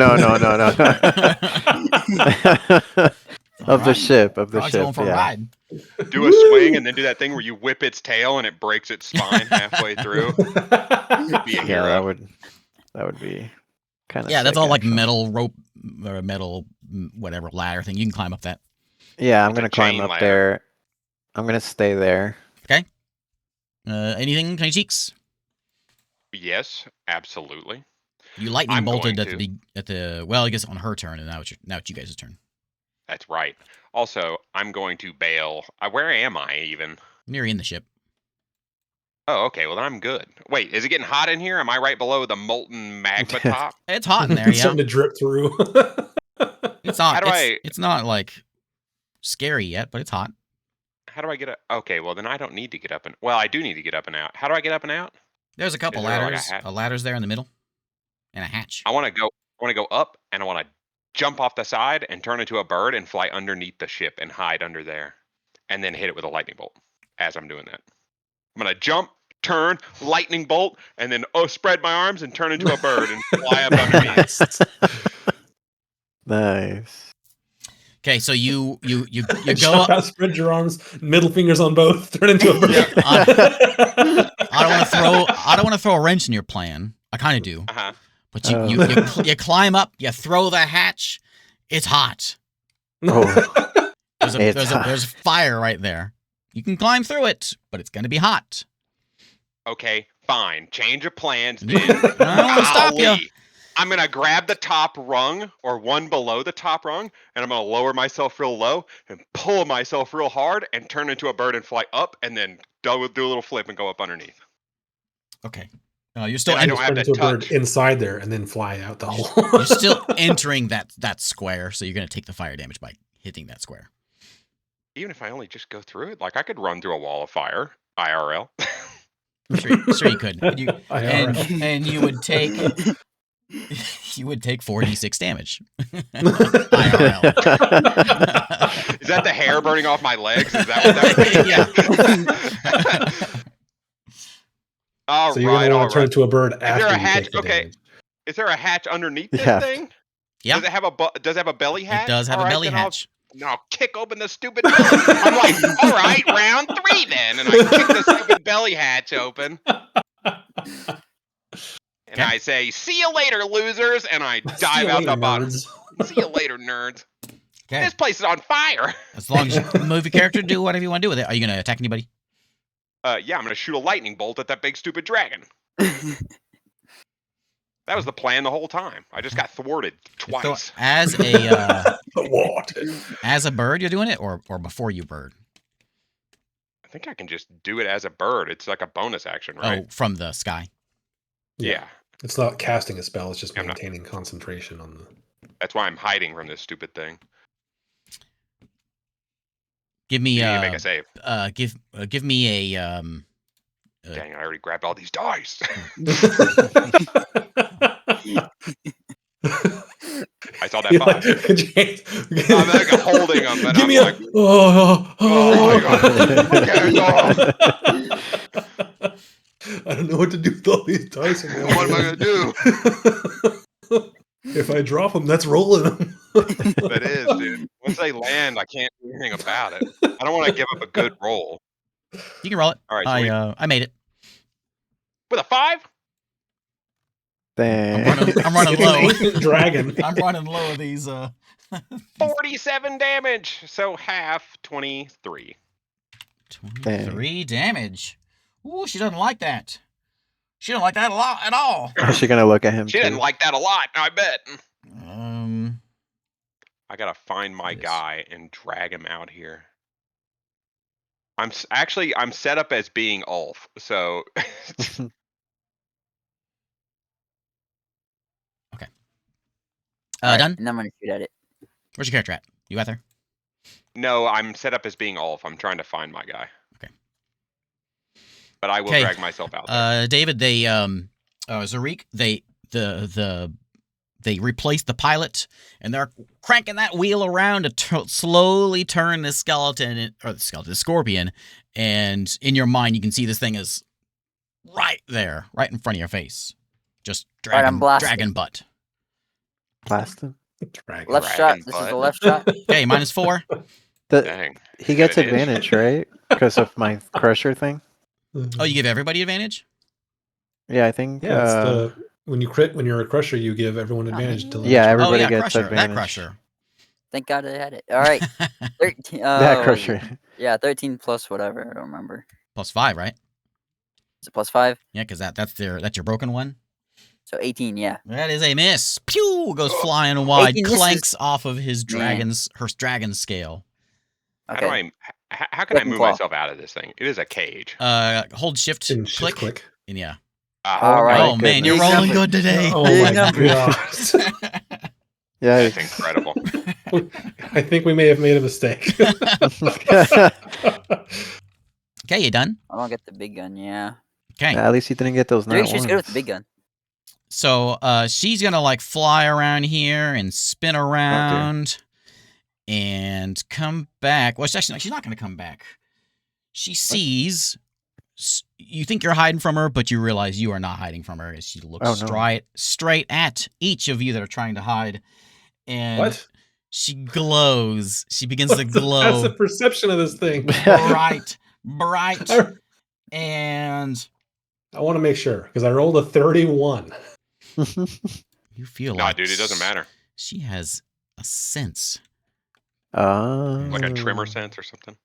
Of the Alright. ship, Frog's going for a yeah. ride. Do a swing and then do that thing where you whip its tail and it breaks its spine halfway through. Be a Yeah, hero. that would be kind of Yeah, that's all like metal rope or metal whatever ladder thing. You can climb up that. Yeah, I'm It's a gonna climb chain up ladder. there. I'm gonna stay there. Okay. Anything, Kenny Cheeks? Yes, absolutely. You lightning I'm bolted going at the well, I guess on her turn, and now it's you guys' turn. That's right. Also, I'm going to bail. Where am I even? You're in the ship. Oh, okay. Well, then I'm good. Wait, is it getting hot in here? Am I right below the molten magma top? It's hot in there, It's yeah. starting to drip through. It's not. How do It's not like scary yet, but it's hot. How do I get up? Okay, well then I don't need to get up and. Well, I do need to get up and out. How do I get up and out? There's a couple Is there, like, a ladders. hatch? Ladders there in the middle, and a hatch. I want to go up, and I want to jump off the side and turn into a bird and fly underneath the ship and hide under there, and then hit it with a lightning bolt as I'm doing that. I'm gonna jump, turn, lightning bolt, and then spread my arms and turn into a bird and fly up underneath. Nice. Okay, so you go Jump up. out, spread your arms, middle fingers on both, turn into a bird. I don't want to throw a wrench in your plan. I kind of do. Uh-huh. But you climb up, you throw the hatch. It's hot. Oh, There's fire right there. You can climb through it, but it's gonna be hot. Okay, fine. Change of plans then. I don't want to stop you. Golly. I'm gonna grab the top rung or one below the top rung, and I'm gonna lower myself real low and pull myself real hard and turn into a bird and fly up, and then do a little flip and go up underneath. Okay. You're still I don't have turn to into a bird touch. inside there and then fly out the hole. you're still entering that square, so you're gonna take the fire damage by hitting that square. Even if I only just go through it, like I could run through a wall of fire, IRL. Sure you could. IRL. And you would take 4d6 damage. IRL. Is that the hair burning off my legs? Is that what that Yeah. All So you're right, gonna all want to turn right. into a bird there after a you hatch? take the Okay. damage. Is there a hatch underneath this Yeah. thing? Yeah. Does it have a belly hatch? It does have All a right, belly then hatch. I'll kick open the stupid belly. I'm like, all right, round 3 then. And I kick the stupid belly hatch open. And Okay. I say, see you later, losers. And I See dive you out later, the bottom. nerds. See you later, nerds. Okay. This place is on fire. As long as you move your character, do whatever you want to do with it. Are you going to attack anybody? Yeah, I'm gonna shoot a lightning bolt at that big stupid dragon. That was the plan the whole time. I just got thwarted So twice. as a What? as a bird, you're doing it, or before you bird? I think I can just do it as a bird. It's like a bonus action, right? Oh, from the sky. Yeah. It's not casting a spell. It's just I'm not. maintaining concentration on the. That's why I'm hiding from this stupid thing. Give me You need to make a save. give me a Dang, I already grabbed all these dice. I saw that 5. I'm like holding them, and Give I'm me like, oh my God. I don't know what to do with all these dice. What am I gonna do? If I drop them, that's rolling them. That is, dude. Once they land, I can't do anything about it. I don't want to give up a good roll. You can roll it. All right, so I made it. with a 5. Dang. I'm running It's low. an ancient dragon. I'm running low of these 47 damage. So half 23. 23 damage. Ooh, she doesn't like that. She doesn't like that a lot at all. Is she gonna look at him She too? didn't like that a lot, I bet. Um I gotta find my Yes. guy and drag him out here. I'm set up as being Ulf, so Alright, done? And I'm gonna shoot at it. Where's your character at? You out there? no, I'm set up as being Ulf. I'm trying to find my guy. Okay. But I will Okay. drag myself out there. David, they Zarik, they replaced the pilot, and they're cranking that wheel around to slowly turn the scorpion. And in your mind, you can see this thing is right there, right in front of your face, just Alright, I'm blasting. dragon butt. Blast him. Dragon. Left shot. Dragon This is the butt. left shot. Okay, -4. Dang. He gets It is. advantage, right? Because of my crusher thing. Oh, you give everybody advantage? Yeah, I think. Yeah, it's the when you crit when you're a crusher, you give everyone advantage until the Yeah, next round. everybody oh, yeah, gets crusher. advantage. That crusher. Thank God I had it. All right. 13. That crusher. Yeah, 13 plus whatever. I don't remember. +5, right? Is it +5? Yeah, because that's your broken one. So 18. Yeah. That is a miss. Pew! Goes flying wide, 18 misses. clanks off of his Man. dragon scale. Okay. How can I Second move claw. myself out of this thing? It is a cage. Hold shift, And shift click, and yeah. All right. Oh man, you're Big rolling number. good today. Oh Big my number. god! Yeah. That's incredible. I think we may have made a mistake. Okay, you done? I don't get the big gun. Yeah. Okay. At least he didn't get those. Maybe Nat she's good with the ones. big gun. So she's gonna like fly around here and spin around and come back. Well, she's not gonna come back. She sees. You think you're hiding from her, but you realize you are not hiding from her as she looks Oh, no. straight at each of you that are trying to hide. And What? she glows. She begins to glow. That's the perception of this thing. bright, I, and I want to make sure because I rolled a 31. you feel Nah, like dude, it doesn't matter. She has a sense, Like a trimmer sense or something.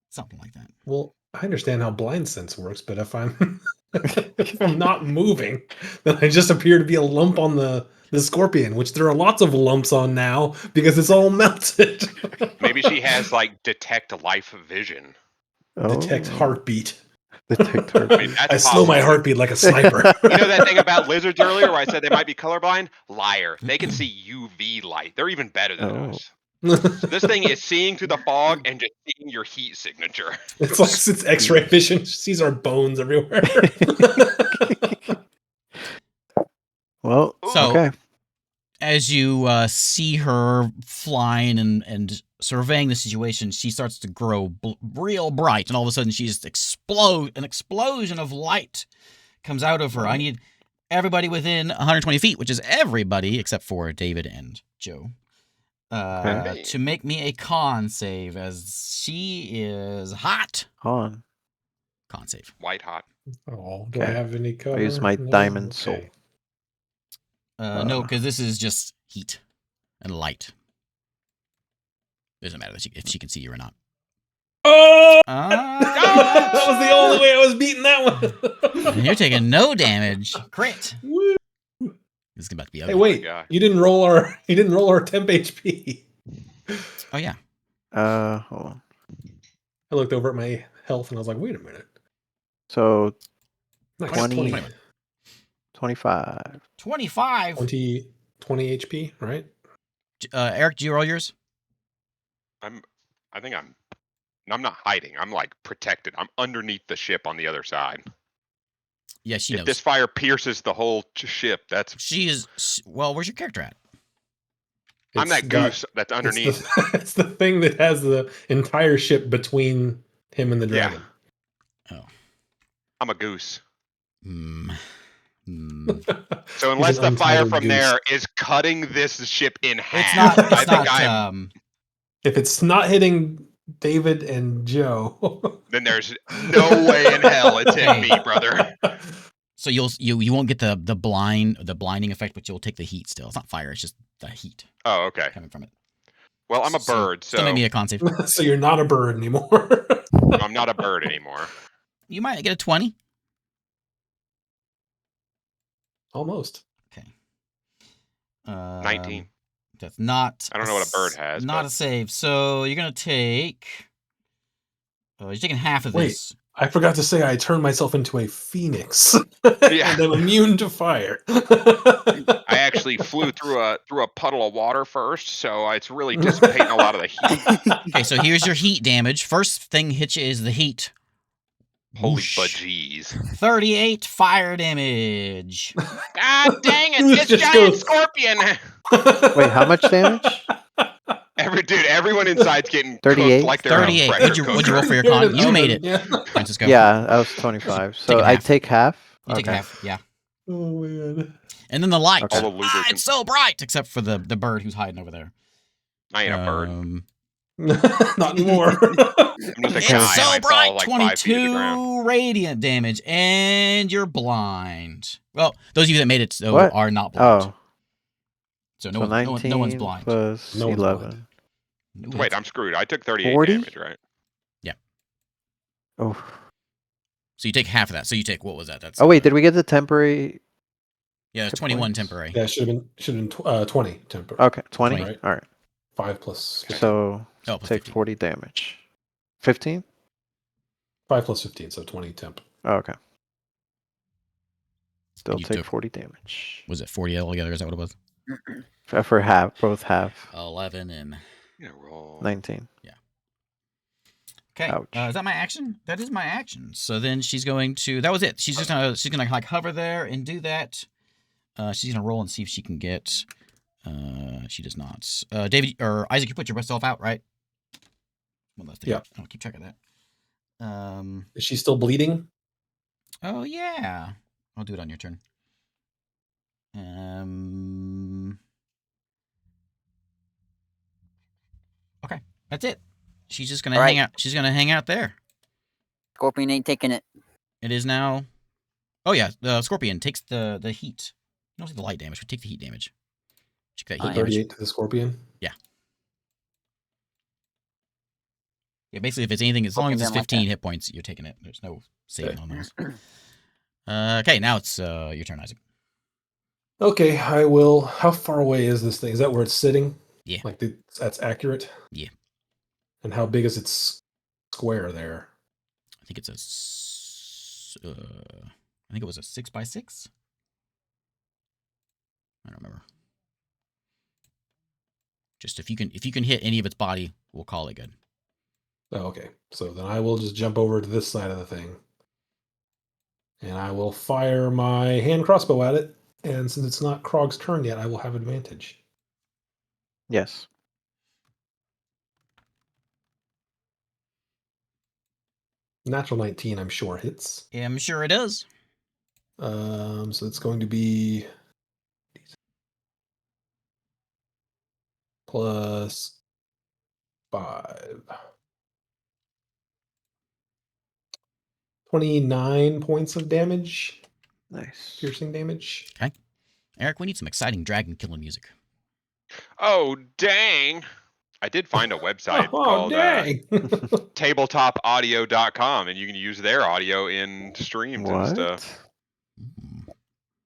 something like that. Well, I understand how blind sense works, but if I'm if I'm not moving, then I just appear to be a lump on the scorpion, which there are lots of lumps on now because it's all melted. Maybe she has like detect life vision. Detect heartbeat. Detect I mean, heartbeat. that's I slow my possible. heartbeat like a sniper. You know that thing about lizards earlier where I said they might be colorblind? Liar. They can see UV light. They're even better than Oh. us. So this thing is seeing through the fog and just seeing your heat signature. It's like it's X-ray vision. She sees our bones everywhere. Well, So- okay. As you see her flying and surveying the situation, she starts to grow real bright, and all of a sudden she just an explosion of light comes out of her. I need everybody within 120 feet, which is everybody except for David and Joe, Okay. to make me a con save, as she is hot. On. Con save. White hot. Oh, do I Okay. have any cover? use my No? diamond soul. Okay. No, because this is just heat and light. Doesn't matter if she can see you or not. Oh! Ah, That was the only way I was beating that one. And you're taking no damage. Crit. Woo. This is about to be Hey, ugly. wait! guy. You didn't roll our temp HP. Oh yeah. Hold on. I looked over at my health and I was like, wait a minute. So Nice. 20. 20, 25. 25. 20 HP, right? Eric, do you roll yours? I think I'm not hiding. I'm like protected. I'm underneath the ship on the other side. Yeah, she If knows. this fire pierces the whole ship, that's She is. Well, where's your character at? I'm that goose that's underneath. It's the thing that has the entire ship between him and the Yeah. dragon. Oh. I'm a goose. Hmm. So He's unless an the fire untitled from goose. there is cutting this ship in half, It's not. I It's think not. If it's not hitting David and Joe, then there's no way in hell it's hit me, brother. So you won't get the blinding effect, but you'll take the heat still. It's not fire. It's just the heat Oh, okay. coming from it. Well, I'm a bird, so Still make me a con save. So you're not a bird anymore. I'm not a bird anymore. You might get a 20. Almost. Okay. 19. That's not. I don't know what a bird has, Not but- a save. So you're gonna take. You're taking half of Wait. this. I forgot to say I turned myself into a phoenix. Yeah. And I'm immune to fire. I actually flew through a puddle of water first, so it's really dissipating a lot of the heat. Okay, so here's your heat damage. First thing hits you is the heat. Holy Whoosh. bejeez. 38 fire damage. God dang it, This it's just giant goes- scorpion! Wait, how much damage? Everyone inside's getting 38? cooked like they're in a 38. pressure What'd you roll cooker. for your You're in con? an You made oven, it, Yeah. Francisco. Yeah, I was 25. So Taking I half. take half? You take Okay. half, yeah. Oh man. And then the light. Okay. All the lubricant. It's so bright, except for the bird who's hiding over there. I ain't a bird. Not anymore. I'm just a It's guy and so I bright. fall like 5 feet to the ground. 22 radiant damage, and you're blind. Well, those of you that made it so What? are not blind. Oh, So so no, 19 no one's blind. plus No one's 11. blind. No Wait, one's- I'm screwed. I took 38 40? damage, right? Oh. So you take half of that. So you take, what was that? That's Oh wait, did we get the temporary? yeah, it's hit 21 points? temporary. Yeah, should have been 20 temper. Okay, 20. 20. All right. 5 plus 15. So Oh, plus take 15. 40 damage. 15? 5 plus 15, so 20 temp. Oh, okay. Still you take took- 40 damage. Was it 40 altogether? Is that what it was? For half, both half. 11 and Yeah, roll. 19. okay. Ouch. Is that my action? That is my action. So then she's going to. That was it. She's gonna like hover there and do that. She's gonna roll and see if she can get. She does not. David or Isaac, you put your best self out, right? One last thing. Yeah. I'll keep track of that. Is she still bleeding? Oh yeah. I'll do it on your turn. Okay, that's it. She's just gonna All hang right. out. She's gonna hang out there. Scorpion ain't taking it. It is now. Oh yeah, the scorpion takes the heat. You don't take the light damage. We take the heat damage. Check that heat Fine. damage. 38 to the scorpion. Yeah, basically, if it's anything, as long as Scorpion it's doesn't like 15 that. hit points, you're taking it. There's no saving on those. Okay, now it's your turn, Isaac. Okay, I will. How far away is this thing? Is that where it's sitting? Yeah. Like that's accurate? Yeah. And how big is its square there? I think it's I think it was a 6x6. I don't remember. Just if you can hit any of its body, we'll call it good. Oh, okay. So then I will just jump over to this side of the thing. And I will fire my hand crossbow at it. And since it's not Krog's turn yet, I will have advantage. Yes. Natural 19, I'm sure, hits. Yeah, I'm sure it does. So it's going to be plus 5. 29 points of damage, Nice. piercing damage. Eric, we need some exciting dragon killing music. Oh, dang. I did find a website Oh, called dang! tabletopaudio.com, and you can use their audio in streams and stuff. What?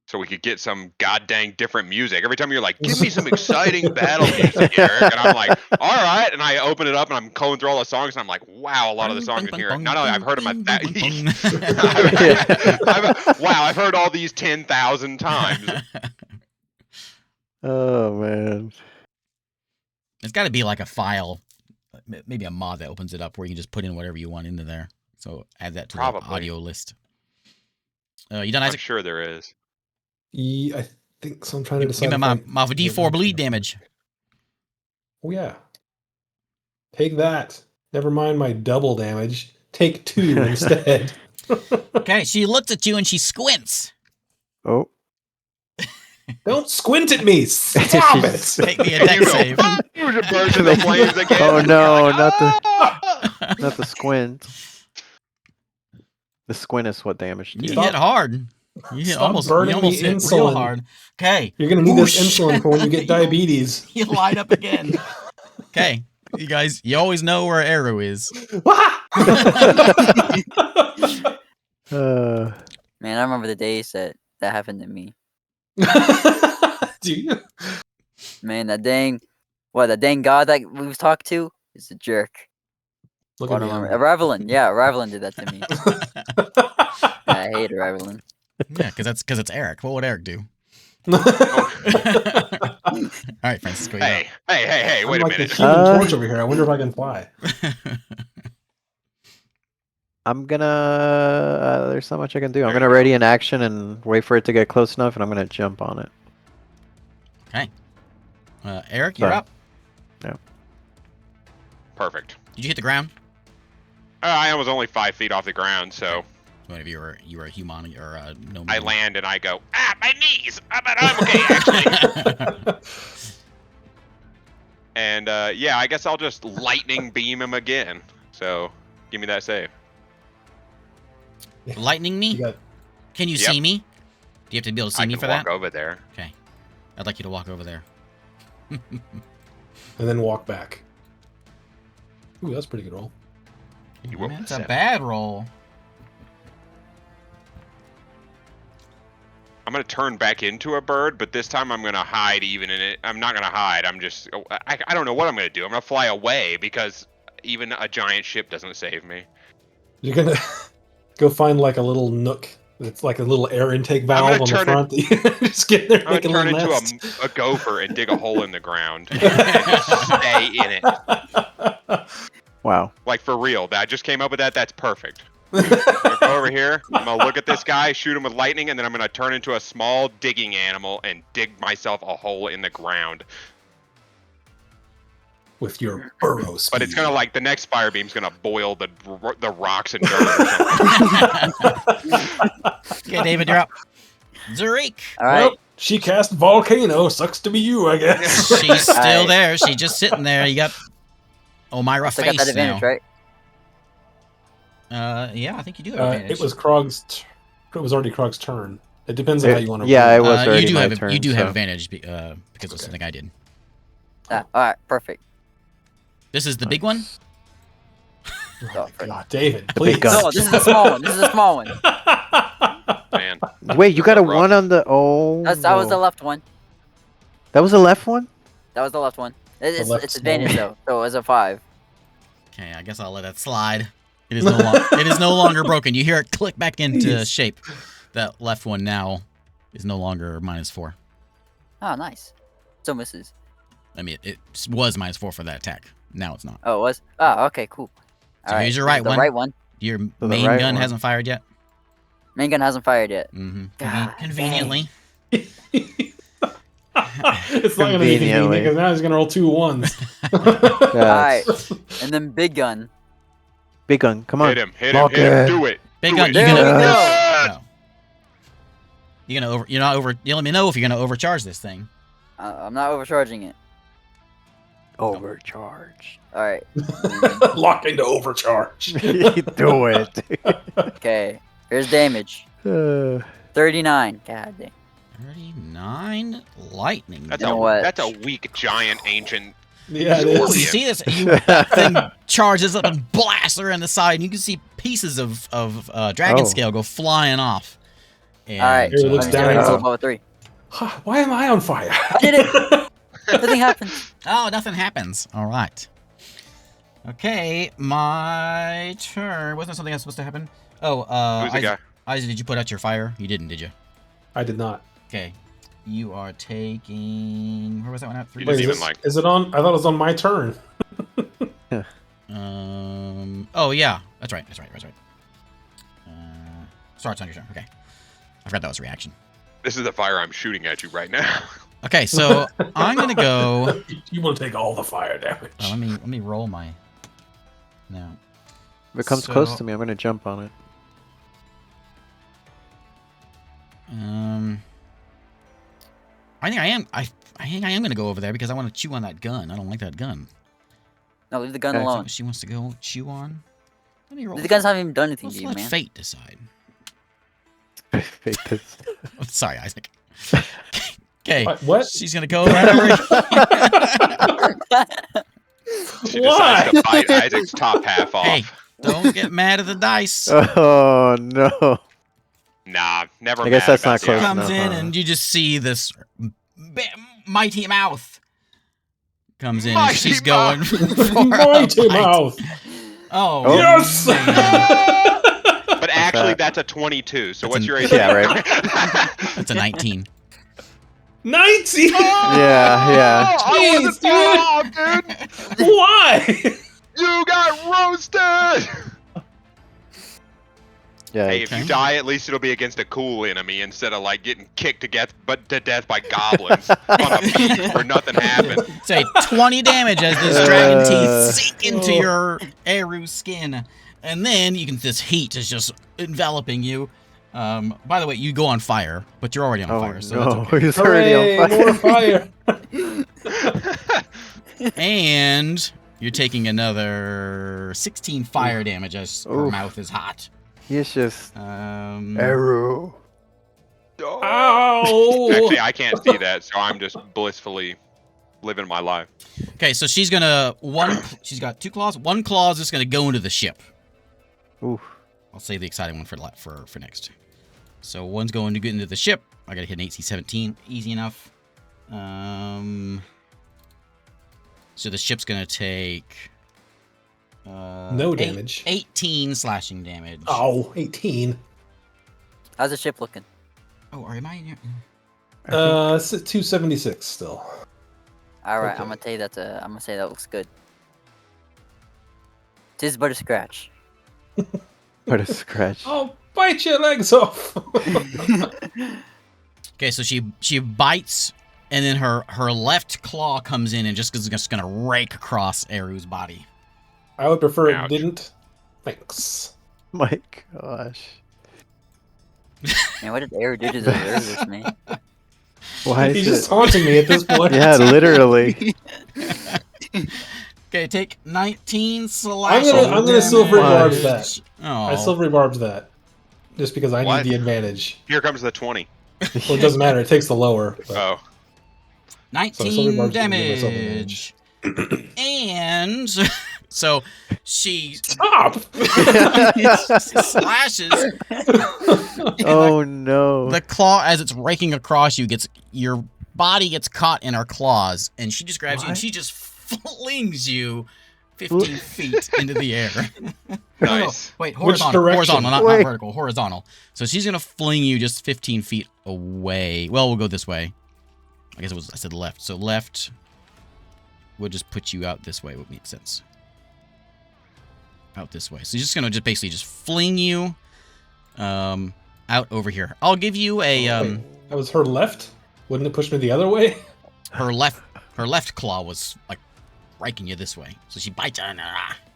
So we could get some goddamn different music. Every time you're like, give me some exciting battle music, Eric. And I'm like, all right. And I open it up and I'm going through all the songs and I'm like, wow, a lot of the songs in here. Not only I've heard them wow, I've heard all these 10,000 times. Oh man. It's got to be like a file, maybe a mod that opens it up where you can just put in whatever you want into there. So add that to the Probably. audio list. You done, I'm Isaac? sure there is. Yeah, I think so. I'm trying to Give decide. me if my D4 bleed damage. Oh yeah. Take that. Never mind my double damage. Take 2 instead. Okay, she looks at you and she squints. Oh. Don't squint at me. Stop it. Make me a deck save. You should burst into flames again. Oh no, You're like, not "Ah!" the squint. The squint is what damaged You you. hit hard. You hit Stop almost burning hit real insulin. hard. Okay. You're gonna need this Whoosh. insulin for when you get diabetes. You light up again. Okay. You guys, you always know where Arrow is. Man, I remember the days that happened to me. Do you? Man, that dang god that we was talking to is a jerk. Look I at don't me. remember. Revelin, yeah, Revelin did that to me. I hate Revelin. Yeah, because it's Eric. What would Eric do? All right, Francisco. You're Hey, wait I'm a like minute. the Human Torch over here. I wonder if I can fly. up. I'm gonna. There's not much I can do. I'm gonna ready an action and wait for it to get close enough, and I'm gonna jump on it. Okay. Eric, you're Done. up. Perfect. Did you hit the ground? I was only 5 feet off the ground, so Whenever you were a human or no. I land and I go, my knees. But I'm okay, actually. And yeah, I guess I'll just lightning beam him again. So give me that save. Lightning me? You got Can you Yep. see me? Do you have to be able to see I me can for walk that? over there. Okay. I'd like you to walk over there. and then walk back. Ooh, that's a pretty good roll. You rolled That's a a 7. bad roll. I'm gonna turn back into a bird, but this time I'm gonna hide even in it. I'm not gonna hide. I'm just I don't know what I'm gonna do. I'm gonna fly away because even a giant ship doesn't save me. You're gonna go find like a little nook. It's like a little air intake gonna valve on the turn front. Just get there, I'm make a gonna turn little into nest. a gopher and dig a hole in the ground and just stay in it. Wow. Like for real. I just came up with that. That's perfect. I'm gonna go over here. I'm gonna look at this guy, shoot him with lightning, and then I'm gonna turn into a small digging animal and dig myself a hole in the ground. With your burrow speed. But it's gonna like the next fire beam's gonna boil the rocks and dirt or something. Okay, David, you're up. Zurich. All right. Well, she cast volcano. Sucks to be you, I guess. She's still Alright. there. She's just sitting there. You got Omira So I got that face advantage, now. right? Yeah, I think you do have advantage. It was Krog's. It was already Krog's turn. It depends on how you want to. Yeah, it roll. was already you do my have turn. you do have so- advantage because of something I did. All right, perfect. This is the big one. Oh, God, David, big please. gun. No, this is a small one. This is a small one. Man. Wait, you got a Rough. one on the. Oh. That was the no. left one. That was the left one? That was the left one. It's left advantage small. though, so it was a 5. Okay, I guess I'll let that slide. It is no longer broken. You hear it click back into Jeez. shape. That left one now is no longer -4. Oh, nice. Still misses. I mean, it was -4 for that attack. Now it's not. Oh, it was. Oh, okay, cool. So here's your right the one. right one. Your the main right gun one. hasn't fired yet. Main gun hasn't fired yet. Mm-hmm. God Conveniently. It's not going to be convenient Conveniently. because now he's going to roll 2 1s. Yeah, Alright. it's- And then big gun. Big gun, come on. Hit him, hit him, hit him. Okay. Do it. Big Do gun. it. You're There gonna. we go. No. You're not over. You let me know if you're gonna overcharge this thing. I'm not overcharging it. Overcharged. Alright. Lock into overcharge. Do it. Okay. Here's damage. 39. God dang. 39 lightning. That's You know a what? that's a weak giant ancient Yeah, it Ooh, is. you see this? That thing charges up and blasts her in the side, and you can see pieces of dragon Oh. scale go flying off. And, All right. Here it looks Let me down get ready to Oh. level 3. Why am I on fire? I did it. Nothing happened. oh, nothing happens. All right. Okay, my turn. Wasn't there something else supposed to happen? Oh, Who's the guy? Isaac, did you put out your fire? You didn't, did you? I did not. Okay. You are taking. Where was that one at? 3. You Wait, didn't is, even, this, like- is it on? I thought it was on my turn. Oh yeah, that's right. Starts on your turn. Okay. I forgot that was a reaction. This is the fire I'm shooting at you right now. Okay, so I'm gonna go. You will take all the fire damage. Let me roll my. No. If it comes close So- to me, I'm gonna jump on it. I think I am. I think I am gonna go over there because I want to chew on that gun. I don't like that gun. No, leave the gun Okay. Is that alone. what she wants to go chew on? Let me roll. The gun's haven't even done anything Let's to you, let man. fate decide. Fake this. I'm sorry, Isaac. Okay. What? She's gonna go right over. She Why? decides to bite Isaac's top half off. Hey, don't get mad at the dice. Oh no. Nah, never. I guess mad that's about not the close outcome. Comes enough, in huh? and you just see this mighty mouth comes in and Mighty she's mouth. going for a Mighty bite. mouth. Oh, Oh. Yes. But actually, that? that's a 22. So That's what's an- your AC? Yeah, right. That's a 19. 90. Yeah, yeah. I wasn't Jeez, far off, dude. Why? You got roasted. Yeah. Hey, if Okay. you die, at least it'll be against a cool enemy instead of like getting kicked to death by goblins on a beach where nothing happened. Say 20 damage as this dragon Uh. teeth sink into your Eru skin. And then you can, this heat is just enveloping you. By the way, you go on fire, but you're already on Oh fire, so no, that's okay. he's already Hooray, on fire. more fire. And you're taking another 16 fire damage as her Oof. mouth is hot. He's just Um, arrow. Oh. Ow. Actually, I can't see that, so I'm just blissfully living my life. okay, so she's gonna she's got 2 claws. 1 claw is just gonna go into the ship. Oof. I'll save the exciting one for next. So one's going to get into the ship. I gotta hit an AC 17, easy enough. So the ship's gonna take No damage. 18 slashing damage. Oh, 18. How's the ship looking? Oh, am I in here? It's at 276 still. All right, Okay. I'm gonna tell you I'm gonna say that looks good. Tis but a scratch. What a scratch. Oh, bite your legs off. Okay, so she bites, and then her left claw comes in and just is just gonna rake across Eru's body. I would prefer Ouch. it didn't. Thanks. My gosh. Man, what did Air do to deserve this, man? Why He's is just it? taunting me at this point. Yeah, literally. Okay, take 19 slashing I'm gonna silvery barbs that. Oh, I silvery barbs that. Just because I What? need the advantage. Here comes the 20. Well, it doesn't matter. It takes the lower. But Oh. So silvery 19 barbs gonna give myself advantage. damage. And so she Stop! slashes. Oh no. The claw, as it's raking across you, your body gets caught in her claws, and she just grabs you and What? she just flings you 15 feet into the air. Nice. Wait, Which horizontal, direction? horizontal, not Wait. vertical, horizontal. So she's gonna fling you just 15 feet away. Well, we'll go this way. I guess I said left. So left would just put you out this way. Would make sense. Out this way. So she's just gonna basically fling you, out over here. I'll give you a Wait, that was her left? Wouldn't it push me the other way? her left claw was like raking you this way. So she bites you.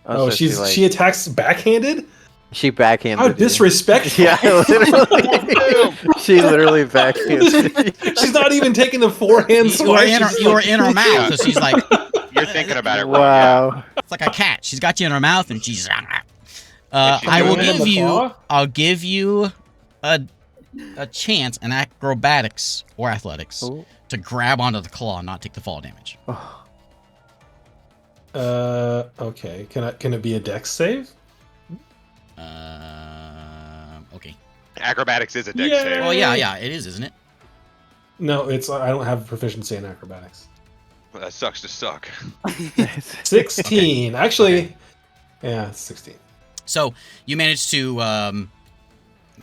Oh, so she attacks backhanded? she backhanded. How you. disrespectful. Yeah, literally. She literally backhanded. you. She's not even taking the forehand You are swipe. you are in her mouth. So she's like, You're thinking about it right. Wow. it's like a cat. She's got you in her mouth, and she's. she's I will doing it. give you. Claw? I'll give you a chance in acrobatics or athletics Oh. to grab onto the claw and not take the fall damage. Oh. Okay. Can it be a dex save? Okay. Acrobatics is a dex Yay! save. Well, yeah, it is, isn't it? No, I don't have proficiency in acrobatics. Well, that sucks to suck. 16. Actually, Okay. yeah, it's 16. So you managed to let me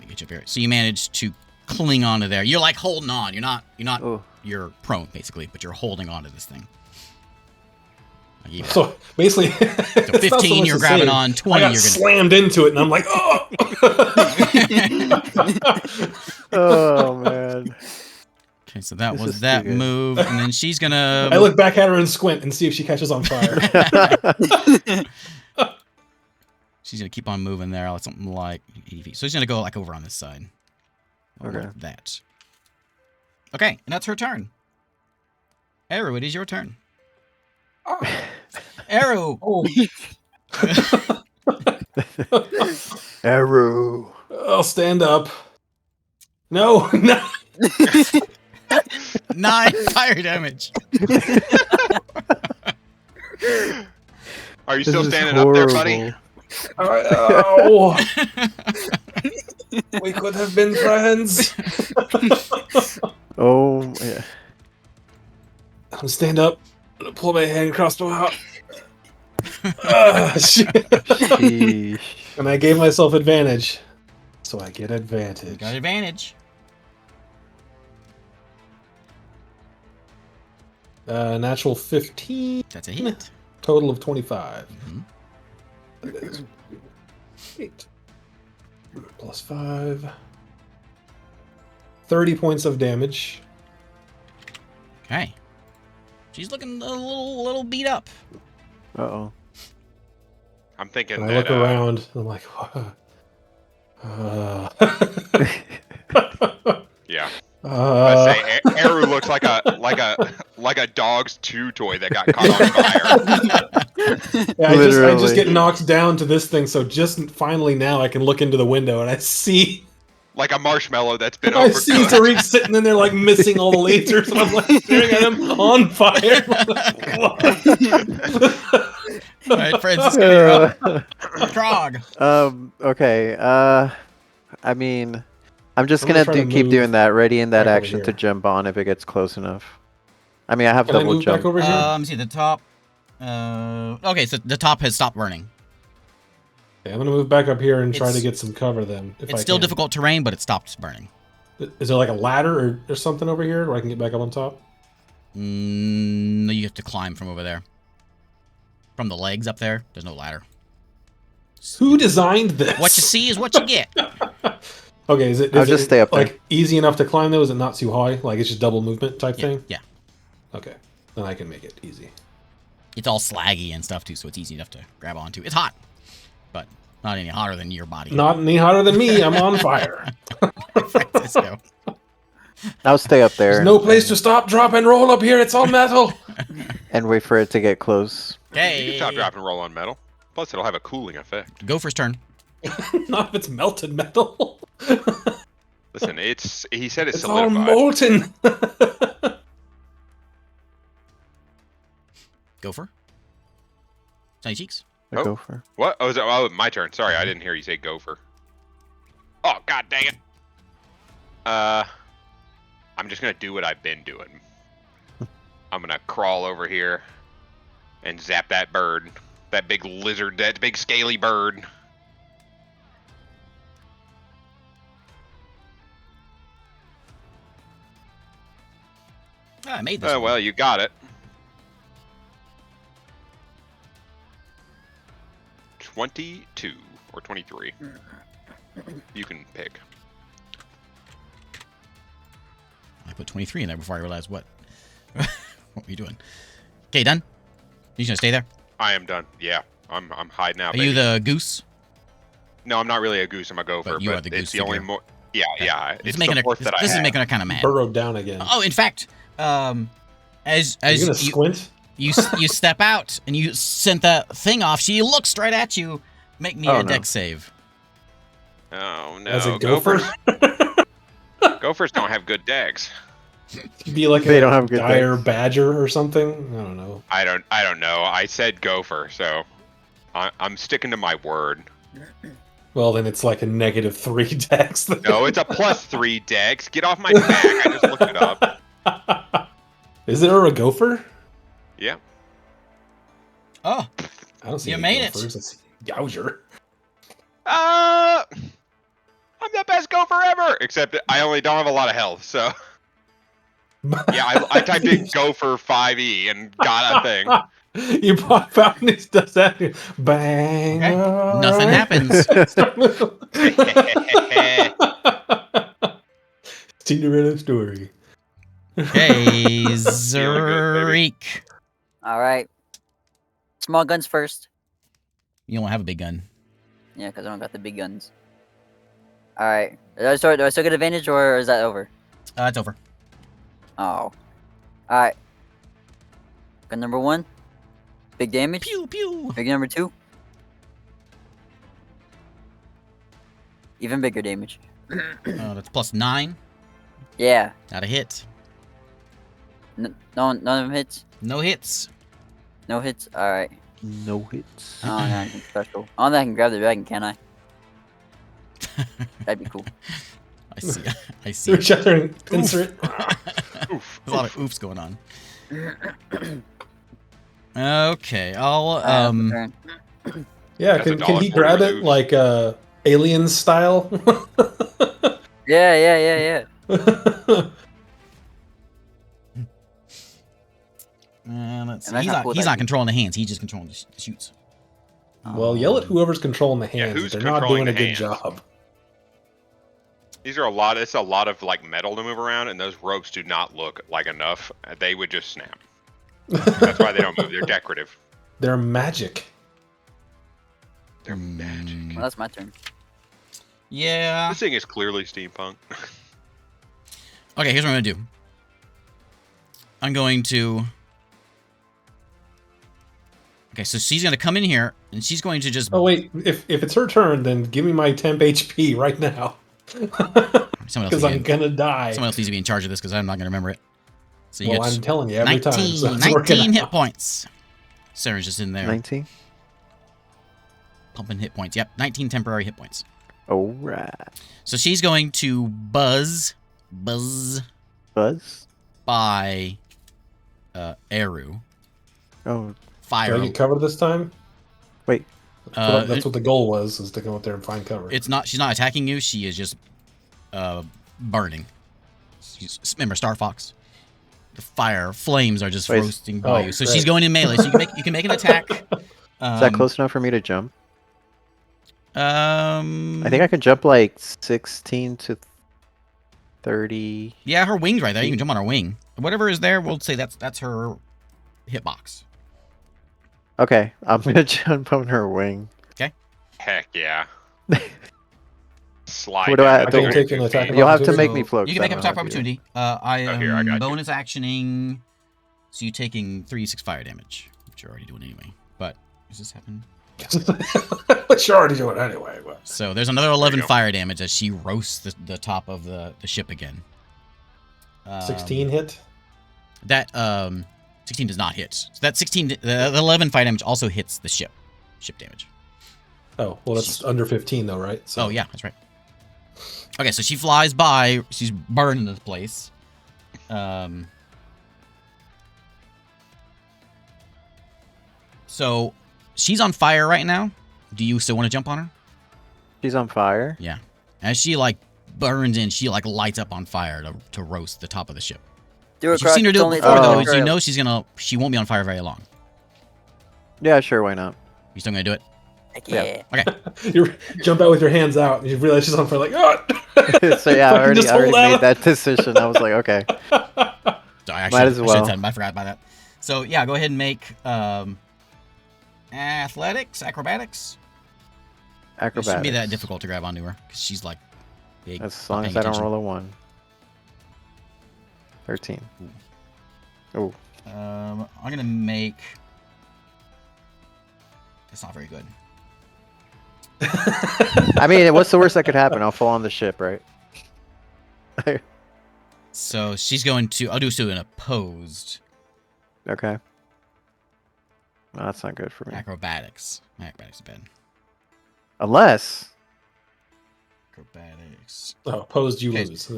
get you up here. So you managed to cling onto there. You're like holding on. You're not Oh, you're prone basically, but you're holding on to this thing. Like you- So basically, so 15 you're grabbing on, 20 I got you're gonna slammed into it, and I'm like, oh. oh man. Okay, so that This was is that too good. move, and then she's gonna I look back at her and squint and see if she catches on fire. she's gonna keep on moving there, something like 80 feet. So she's gonna go like over on this side. Okay. Like that. Okay, and that's her turn. Eru, it is your turn. Eru! Oh. Arrow. I'll stand up. No, no. 9 fire damage. Are you This still is standing up there, buddy? Oh. We could have been friends. Oh yeah. I'm stand up. I'm gonna pull my hand crossbow out. Shit. Sheesh. And I gave myself advantage. So I get advantage. Got advantage. Natural 15. That's a hit. Total of 25. Mhm. 8. Plus 5. 30 points of damage. Okay. She's looking a little beat up. Uh-oh. I'm thinking And I that look around. And I'm like, yeah. I uh, say Eru looks like a dog's chew toy that got caught on fire. yeah, I just Literally. get knocked down to this thing, so just finally now I can look into the window and I see Like a marshmallow that's been I see overcooked. Tariq sitting in there like missing all the lasers, and I'm like staring at him on fire. All right, Francisco, you're up. Krog. Okay. I mean, I'm just I'm gonna gonna try to keep move doing that, ready in that back over action to here. jump on if it gets close enough. I mean, I have Can I double move jump. back over here? See the top. Okay, so the top has stopped burning. Okay, I'm gonna move back up here and try to It's- get some cover then. If It's I still can. difficult terrain, but it stopped burning. Is there like a ladder or something over here where I can get back up on top? No, you have to climb from over there. From the legs up there, there's no ladder. Who designed this? What you see is what you get. Okay, is it? I'll is just it, stay up there. Like easy enough to climb though? Is it not too high? Like it's just double movement type Yeah, thing? yeah. Okay, then I can make it easy. It's all slaggy and stuff too, so it's easy enough to grab onto. It's hot, but not any hotter than your body. Not any hotter than me. I'm on fire. Francisco. I'll stay up there. There's no place to stop, drop, and roll up here. It's all metal. and wait for it to get close. You can Okay. top, drop, and roll on metal. Plus, it'll have a cooling effect. Gopher's turn. Not if it's melted metal. Listen, he said it's It's all solidified. molten. Gopher. Sunny cheeks. I Oh. go for. What? Oh, is it, oh, my turn. Sorry, I didn't hear you say gopher. Oh, god dang it. I'm just gonna do what I've been doing. I'm gonna crawl over here and zap that bird. That big lizard, that big scaly bird. Oh, I made this. Oh, well, you got it. 22 or 23. You can pick. I put 23 in there before I realized what. What were you doing? Okay, done. You just gonna stay there? I am done. Yeah, I'm hiding out. Are you baby. the goose? No, I'm not really a goose. I'm a gopher. But you are the it's goose the only figure. more. Yeah, Okay. yeah. This It's is making the her. fourth that I This is have. making her kind of mad. Burrowed down again. Oh, in fact, as Are you gonna you squint? you step out and you sent that thing off, she looks right at you. Make me Oh, a no. dex save. Oh no, As a gopher? Gophers don't have good decks. You'd be like They a don't have good dire decks. badger or something. I don't know. I don't know. I said gopher, so I'm sticking to my word. Well, then it's like a -3 dex. No, it's a +3 dex. Get off my back. I just looked it up. Is there a gopher? Yeah. Oh, I don't see You any made it. gophers. It's Gouger. I'm the best gopher ever. Except that I only don't have a lot of health, so yeah. I typed in gopher 5e and got a thing. You pop out and it does that. Bang. Okay. all Nothing right. happens. Cinderella story. okay, Feeling good, baby. Zerek. All right. Small guns first. You don't have a big gun. Yeah, because I don't got the big guns. All right. Do I still get advantage, or is that over? It's over. Oh. All right. Gun number 1. Big damage. Pew pew. Big number 2. Even bigger damage. That's +9. Yeah. Not a hit. None of them hits. No hits. No hits. All right. No hits. I don't have anything special. I don't think I can grab the dragon, can I? That'd be cool. I see. I see. Reach out there and pincer it. Oof. There's a lot of oofs going on. Okay, I'll Turn. Yeah, That's can he $1.40 grab it reduced. like alien style? Yeah. let's see. And that's He's how not, cool he's that'd not be. controlling the hands. He's just controlling the shoots. Well, yell at whoever's controlling the Yeah, hands. who's They're not controlling doing a the good hands? job. These are a lot. It's a lot of like metal to move around, and those ropes do not look like enough. They would just snap. That's why they don't move. They're decorative. They're magic. They're magic. Well, that's my turn. Yeah. This thing is clearly steampunk. Okay, here's what I'm gonna do. I'm going to. Okay, so she's gonna come in here and she's going to just. Oh wait, if it's her turn, then give me my temp HP right now. Someone else, Because needs I'm to be gonna die. someone else needs to be in charge of this because I'm not gonna remember it. So you Well, get I'm telling you every 19, time. So it's working 19 hit out. points. Sarah's just in there 19. pumping hit points. Yep, 19 temporary hit points. All right. So she's going to buzz Buzz. by Eru. Oh, Do Fire. I get cover this time? wait. That's what the goal was, is to go out there and find cover. It's not. She's not attacking you. She is just burning. Remember Star Fox. The fire flames are just Wait, roasting by oh, you. So great. she's going in melee. So you can make an attack. Is that close enough for me to jump? I think I can jump like 16 to 30. Yeah, her wing's right there. You can jump on her wing. Whatever is there, we'll say that's her hitbox. Okay, I'm gonna jump on her wing. Heck yeah. Slide. What do I- down I can 32 take an attack feet. of You'll have to opportunity. make me float. You can 'cause make I an don't attack of know how to do opportunity. I am here, I got you. bonus actioning. So you're taking 3d6 fire damage, which you're already doing anyway. But does this happen? But you're already doing it anyway. But. So there's another 11 go. fire damage as she roasts the top of the ship again. 16 hit? That 16 does not hit. So that 16, the 11 fire damage also hits the ship damage. Oh, well, that's under 15, though, right? So Oh yeah, that's right. Okay, so she flies by. She's burning this place. So she's on fire right now. Do you still want to jump on her? She's on fire. Yeah. As she like burns in, she like lights up on fire to roast the top of the ship. Do it, You've seen her do it Croc, it's before only though, for so you a- know she won't be on fire very long. Yeah, sure, why not? You still gonna do it? Heck Yeah. yeah. Okay. You jump out with your hands out, and you realize she's on fire, like, oh! So yeah, I Fucking already just hold made out. that decision. I was like, okay. So I actually Might as I well. should have I forgot about that. So yeah, go ahead and make athletics, acrobatics. It Acrobatics. shouldn't be that difficult to grab onto her because she's like big. As not long as paying I don't attention. roll a 1. 13. Oh, I'm gonna make. That's not very good. I mean, what's the worst that could happen? I'll fall on the ship, right? So she's going to. I'll do so in opposed Okay. Well, that's not good for me. acrobatics. My acrobatics is bad. Unless. Acrobatics. Oh, opposed, you Okay, lose.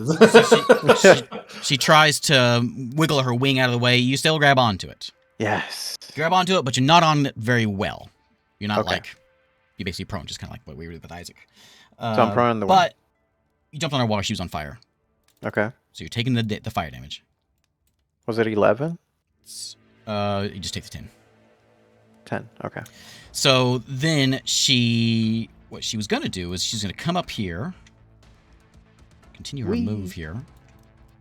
She tries to wiggle her wing out of the way. You still grab onto it. Yes. You grab onto it, but you're not on it very well. You're not Okay. like. You're basically prone, just kind of like what we were with Isaac. So I'm prone on the wing. But you jumped on her while she was on fire. Okay. So you're taking the fire damage. Was it 11? You just take the 10. 10. Okay. So then what she was going to do is she's going to come up here, continue her Whee! move here,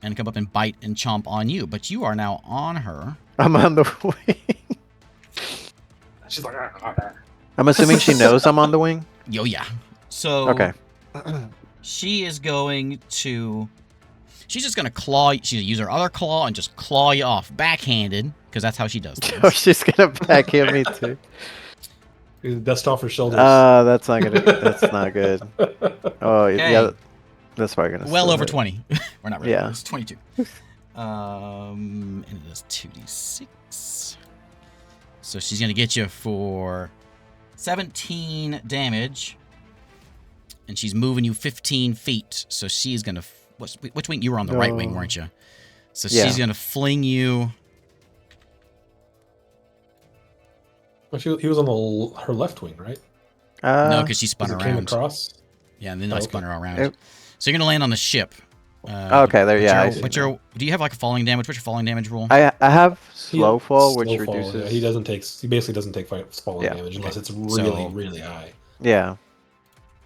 and come up and bite and chomp on you. But you are now on her. I'm on the wing. She's like, I'm assuming she knows I'm on the wing. Yo, yeah. So Okay. she is going to. She's just going to claw. She's going to use her other claw and just claw you off backhanded, because that's how she does Oh, things. she's gonna backhand me too. dust off her shoulders. That's not gonna. That's not good. Oh Okay. yeah, that's probably gonna. Well still over hit. 20. We're not really. Yeah. It's 22. And it does 2d6. So she's going to get you for 17 damage. And she's moving you 15 feet. So she's going to... Which wing? You were on the right wing, No. weren't you? So Yeah. she's going to fling you... Well, he was on her left wing, right? no, because she spun As it came around. across. Yeah, and then I Okay. spun her around. It- So you're going to land on the ship. Okay, there. but Yeah, I you're- see But now. do you have like a falling damage? What's your falling damage rule? I have slow fall, Slow which fall, reduces. yeah, he basically doesn't take falling Yeah. damage unless it's So- really, really high. Yeah.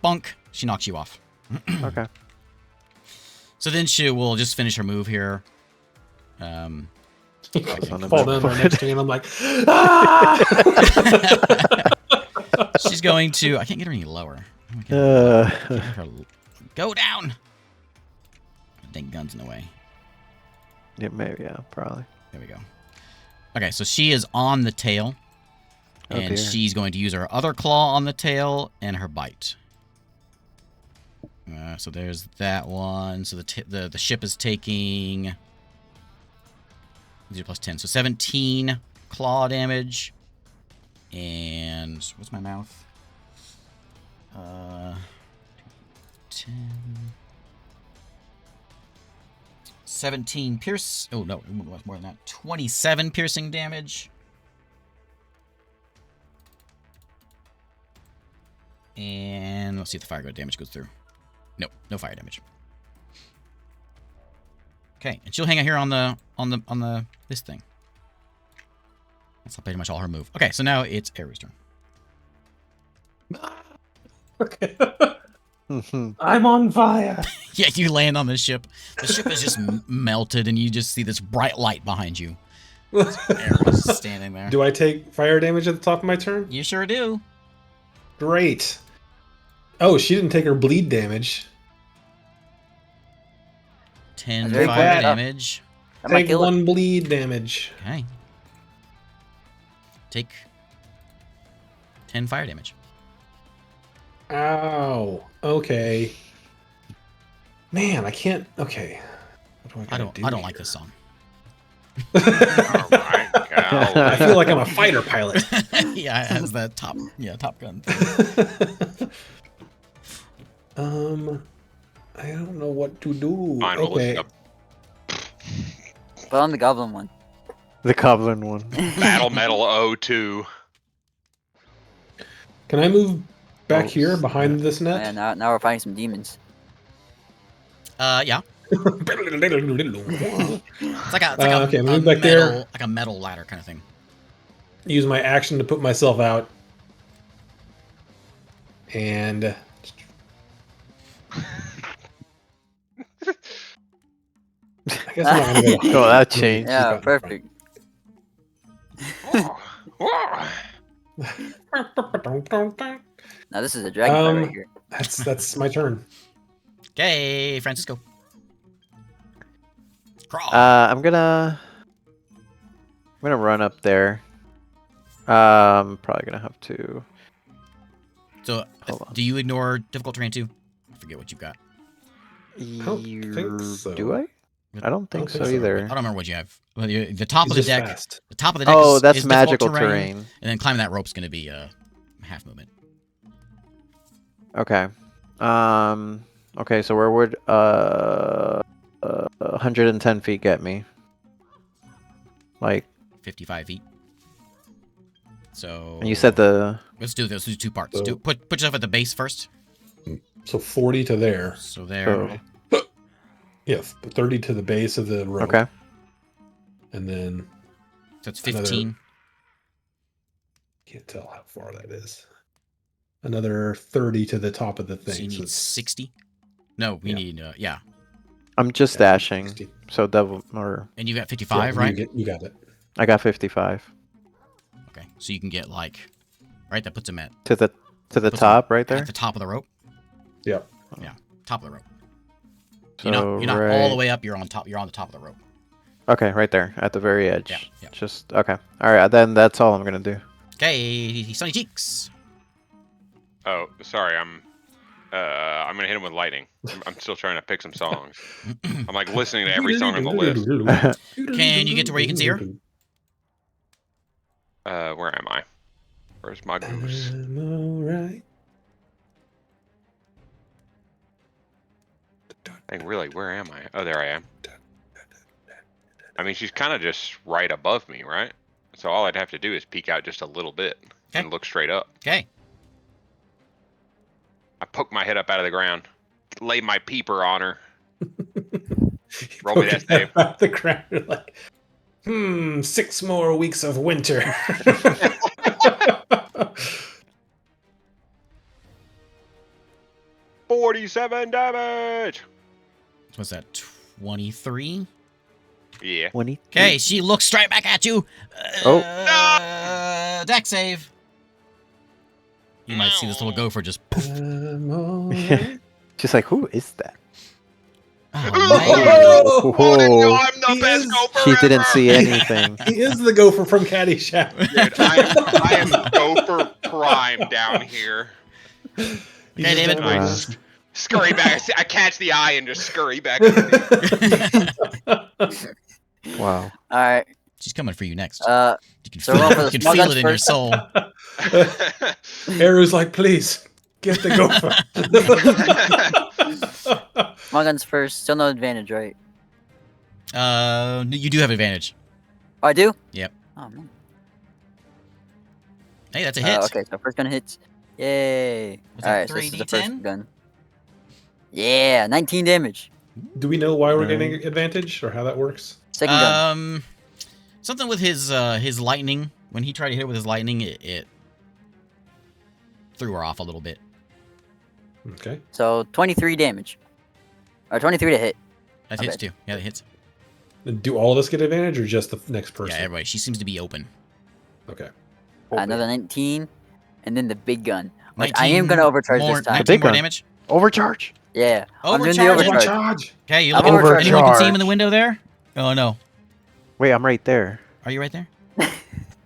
Bunk. She knocks you off. Okay. So then she will just finish her move here. on the Fall move. down right next to me, and I'm like, ah! She's going to... I can't get her any lower. Go down! I think gun's in the way. Yeah, maybe. Yeah, probably. There we go. Okay, so she is on the tail. Oh, And dear. she's going to use her other claw on the tail and her bite. So there's that one. So the ship is taking 0 plus 10. So 17 claw damage. And what's my mouth? 10. 17 pierce. Oh no, what's more than that? 27 piercing damage. And let's see if the fire damage goes through. No, no fire damage. Okay, and she'll hang out here on the this thing. That's pretty much all her move. Okay, so now it's Aru's turn. Okay. I'm on fire. Yeah, you land on the ship. The ship is just melted, and you just see this bright light behind you. Aru's standing there. Do I take fire damage at the top of my turn? You sure do. Great. Oh, she didn't take her bleed damage. 10 Very fire quick. damage. I might Take kill it. 1 bleed damage. Okay. Take 10 fire damage. Ow. Okay. Man, I can't. Okay. What do I gotta don't do like here? this song. Oh my god. I feel like I'm a fighter pilot. Yeah, it has that Top Gun thing. I don't know what to do. Fine, we'll look Okay. it up. Put on the goblin one. The goblin one. Battle Metal 02. Can I move back Oh, here behind this Yeah, net? now we're fighting some demons. Yeah. It's like a, Okay, a move back metal, there. like a metal ladder kind of thing. Use my action to put myself out. And I guess I'm not gonna go. Oh, that changed. Yeah, perfect. Oh, oh. Now this is a dragon fight right here. That's my turn. Okay, Francisco. Crawl. I'm gonna run up there. Probably gonna have to. So, hold on. do you ignore difficult terrain too? I forget what you've got. don't think so. Do I? I don't think so think so. either. I don't remember what you have. Well, the top He's of the just deck. fast. The top of the deck Oh, is, that's is difficult magical terrain. and then climbing that rope's going to be a half movement. Okay. Okay, so where would 110 feet get me? Like, 55 feet. So. and you said the Let's do this. Let's do 2 parts. So- Put yourself at the base first. So 40 to there. So there. so Yeah, 30 to the base of the rope. okay. And then So it's another- 15. can't tell how far that is. Another 30 to the top of the thing. So you need it's- 60. No, we Yeah. need yeah. I'm just yeah, dashing. 60. So double or And you got Yeah, 55, right? You got it. I got 55 Okay. So you can get like right. That puts him at to the puts him top right there. At the top of the rope. Yeah. Top of the rope. So You're not all right- the way up. You're on top. You're on the top of the rope. Okay, right there at the very edge. Yeah, yeah. Just okay. All right, then that's all I'm gonna do. Okay, Sunny Cheeks. Oh, sorry. I'm gonna hit him with lightning. I'm still trying to pick some songs. I'm like listening to every song on the list. Can you get to where you can see her? Where am I? Where's my goose? I'm alright. Like, really, where am I? Oh, there I am. I mean, she's kind of just right above me, right? So all I'd have to do is peek out just a little bit and look straight up. Okay. I poke my head up out of the ground, lay my peeper on her. You Roll me that poke your save. head out the ground, you're like, 6 more weeks of winter. 47 damage. What's that? 23. Yeah. 20. Okay, she looks straight back at you. Oh. Deck save. You might see this little gopher just poof. I'm alright. She's like, who is that? Oh, man. Oh, What do you know? Whoa. I'm the He best is- gopher She didn't ever. see anything. He is the gopher from Caddyshack. Dude, I am gopher prime down here. He's Okay, David. down there. Wow. Scurry back. I catch the eye and just scurry back. Wow. All right. She's coming for you next. You can so feel roll it, for you the can small feel guns it in your first. soul. Aru's like, please, get the gopher. Small guns first. Still no advantage, right? You do have advantage. Oh, I do? Yep. Oh, man. Hey, that's a hit. Okay, so first gun hits. Yay. Was All that right, so this is the 3d10? first gun. Yeah, 19 damage. Do we know why we're No. getting advantage or how that works? Second gun. Something with his lightning. When he tried to hit it with his lightning, it threw her off a little bit. Okay. So 23 damage. Or 23 to hit. That Okay. hits too. Yeah, that hits. Do all of us get advantage or just the next person? Yeah, everybody. She seems to be open. Okay. Another 19. And then the big gun. Which 19 I am going to overcharge more, this time. 19 big more gun. damage. Overcharge. Yeah. I'm doing the Overcharge. overcharge. Charge. Okay, you I'm looking for anyone can see him in the overcharged. window there? Oh no. Wait, I'm right there. Are you right there?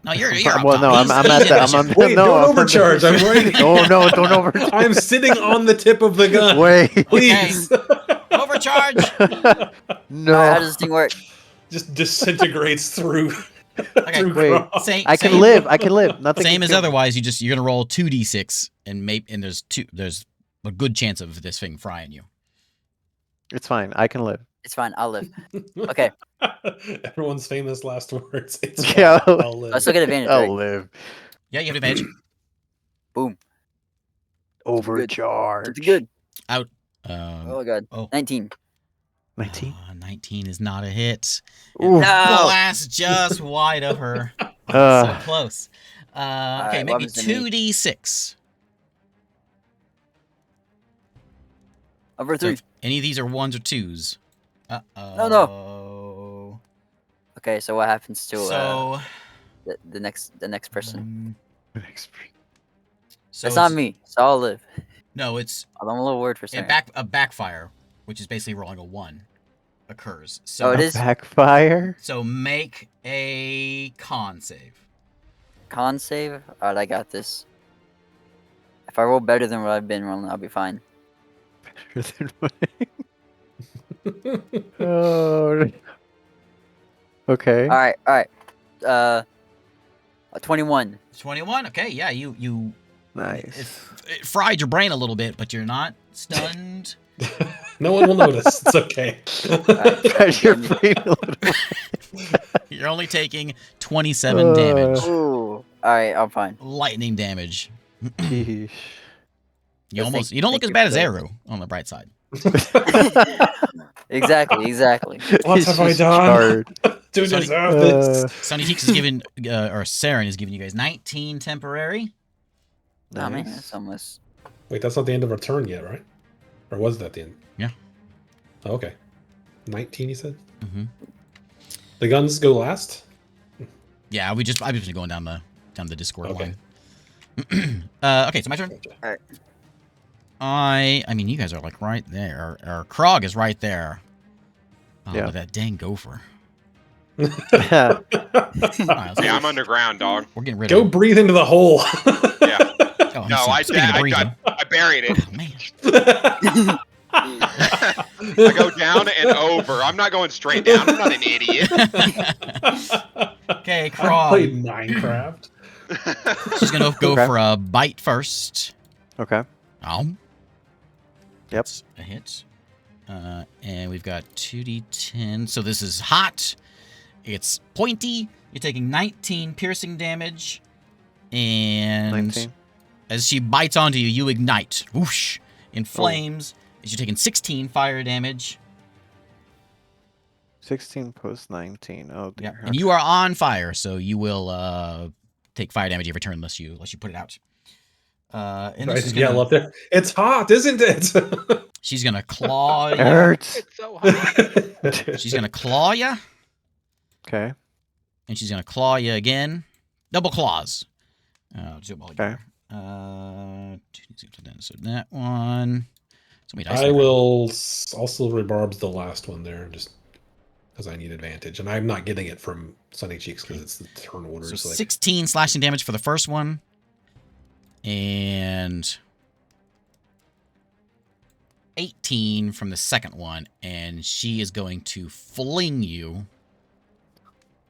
No, you're up Well, top. no, He's I'm in at the. the I'm ship. on. Wait, no, don't I'm on the- overcharge. I'm right. Oh no! Don't overcharge. I'm sitting on the tip of the gun. Wait. Please. Overcharge. No. Alright, how does this thing work? Just disintegrates through. Okay, through wait. Cross. Same, I can same- live. I can live. Nothing. Same can as kill me. otherwise. You're gonna roll 2d6 and there's a good chance of this thing frying you. It's fine. I can live. It's fine. I'll live. Okay. Everyone's famous last words. It's Yeah. fine, I'll live. I still get advantage, I'll right? live. Yeah, you have advantage. Boom. Overcharge. It's good. Oh Oh, God. oh. 19. 19. 19 is not a hit. Ooh. No! Blast just wide of her. So Uh, close. Okay, Alright, maybe what was the need? 2d6. Over So 3. if any of these are ones or twos. Uh-oh. No. Okay, so what happens to So, the next person? so It's not it's- me, so I'll live. No, it's I'm a little worried for a, saying. a backfire, which is basically rolling a 1, occurs. Oh, So, it is? Backfire. so make a con save. Con save? Alright, I got this. If I roll better than what I've been rolling, I'll be fine. Better than what- Oh. Okay. All right. A 21. 21. Okay, yeah, you Nice. it fried your brain a little bit, but you're not stunned. No one will notice. It's okay. Fried your brain a little. You're only taking 27 damage. Ooh. All right, I'm fine. Lightning damage. Sheesh. You Thank- almost you don't look thank as you bad for as that. Eru on the bright side. Exactly. What have I She's done charred. to Sonny- deserve this? Sonny Cheeks is giving or Saren is giving you guys 19 temporary. Oh man, Nice. that's almost. Wait, that's not the end of our turn yet, right? Or was that the end? Yeah. Oh, okay. 19, you said? Mm-hmm. The guns go last? Yeah, I've just been going down the Discord Okay. line. Okay, so my turn. Gotcha. Alright. I mean, you guys are like right there. Or Krog is right there. Oh, Yeah. but that dang gopher. Yeah. All right, let's Yeah, I'm underground, dog. we're getting rid Go of him. breathe into the hole. Yeah. Oh, No, I speaking of breathing. buried it. Oh, man. I go down and over. I'm not going straight down. I'm not an idiot. Okay, I Krog. played Minecraft. She's gonna go Okay. for a bite first. Okay. Oh. Yep. That's a hit. And we've got 2d10. So this is hot. It's pointy. You're taking 19 piercing damage. And 19. as she bites onto you, you ignite. Whoosh. In flames. As you're taking 16 fire damage. 16 plus 19. Oh Yeah. dear. And you are on fire, so you will take fire damage every turn unless you put it out. And I this is yell gonna, up there. It's hot, isn't it? she's gonna claw It you. hurts. It's so hot. She's gonna claw you. Okay. And she's gonna claw you again. Double claws. Do them all Okay. together. So that one. So many dice I there. will also rebarbs the last one there, just because I need advantage, and I'm not getting it from Sunny Cheeks because it's the turn order. So So like, 16 slashing damage for the first one. And 18 from the second one. And she is going to fling you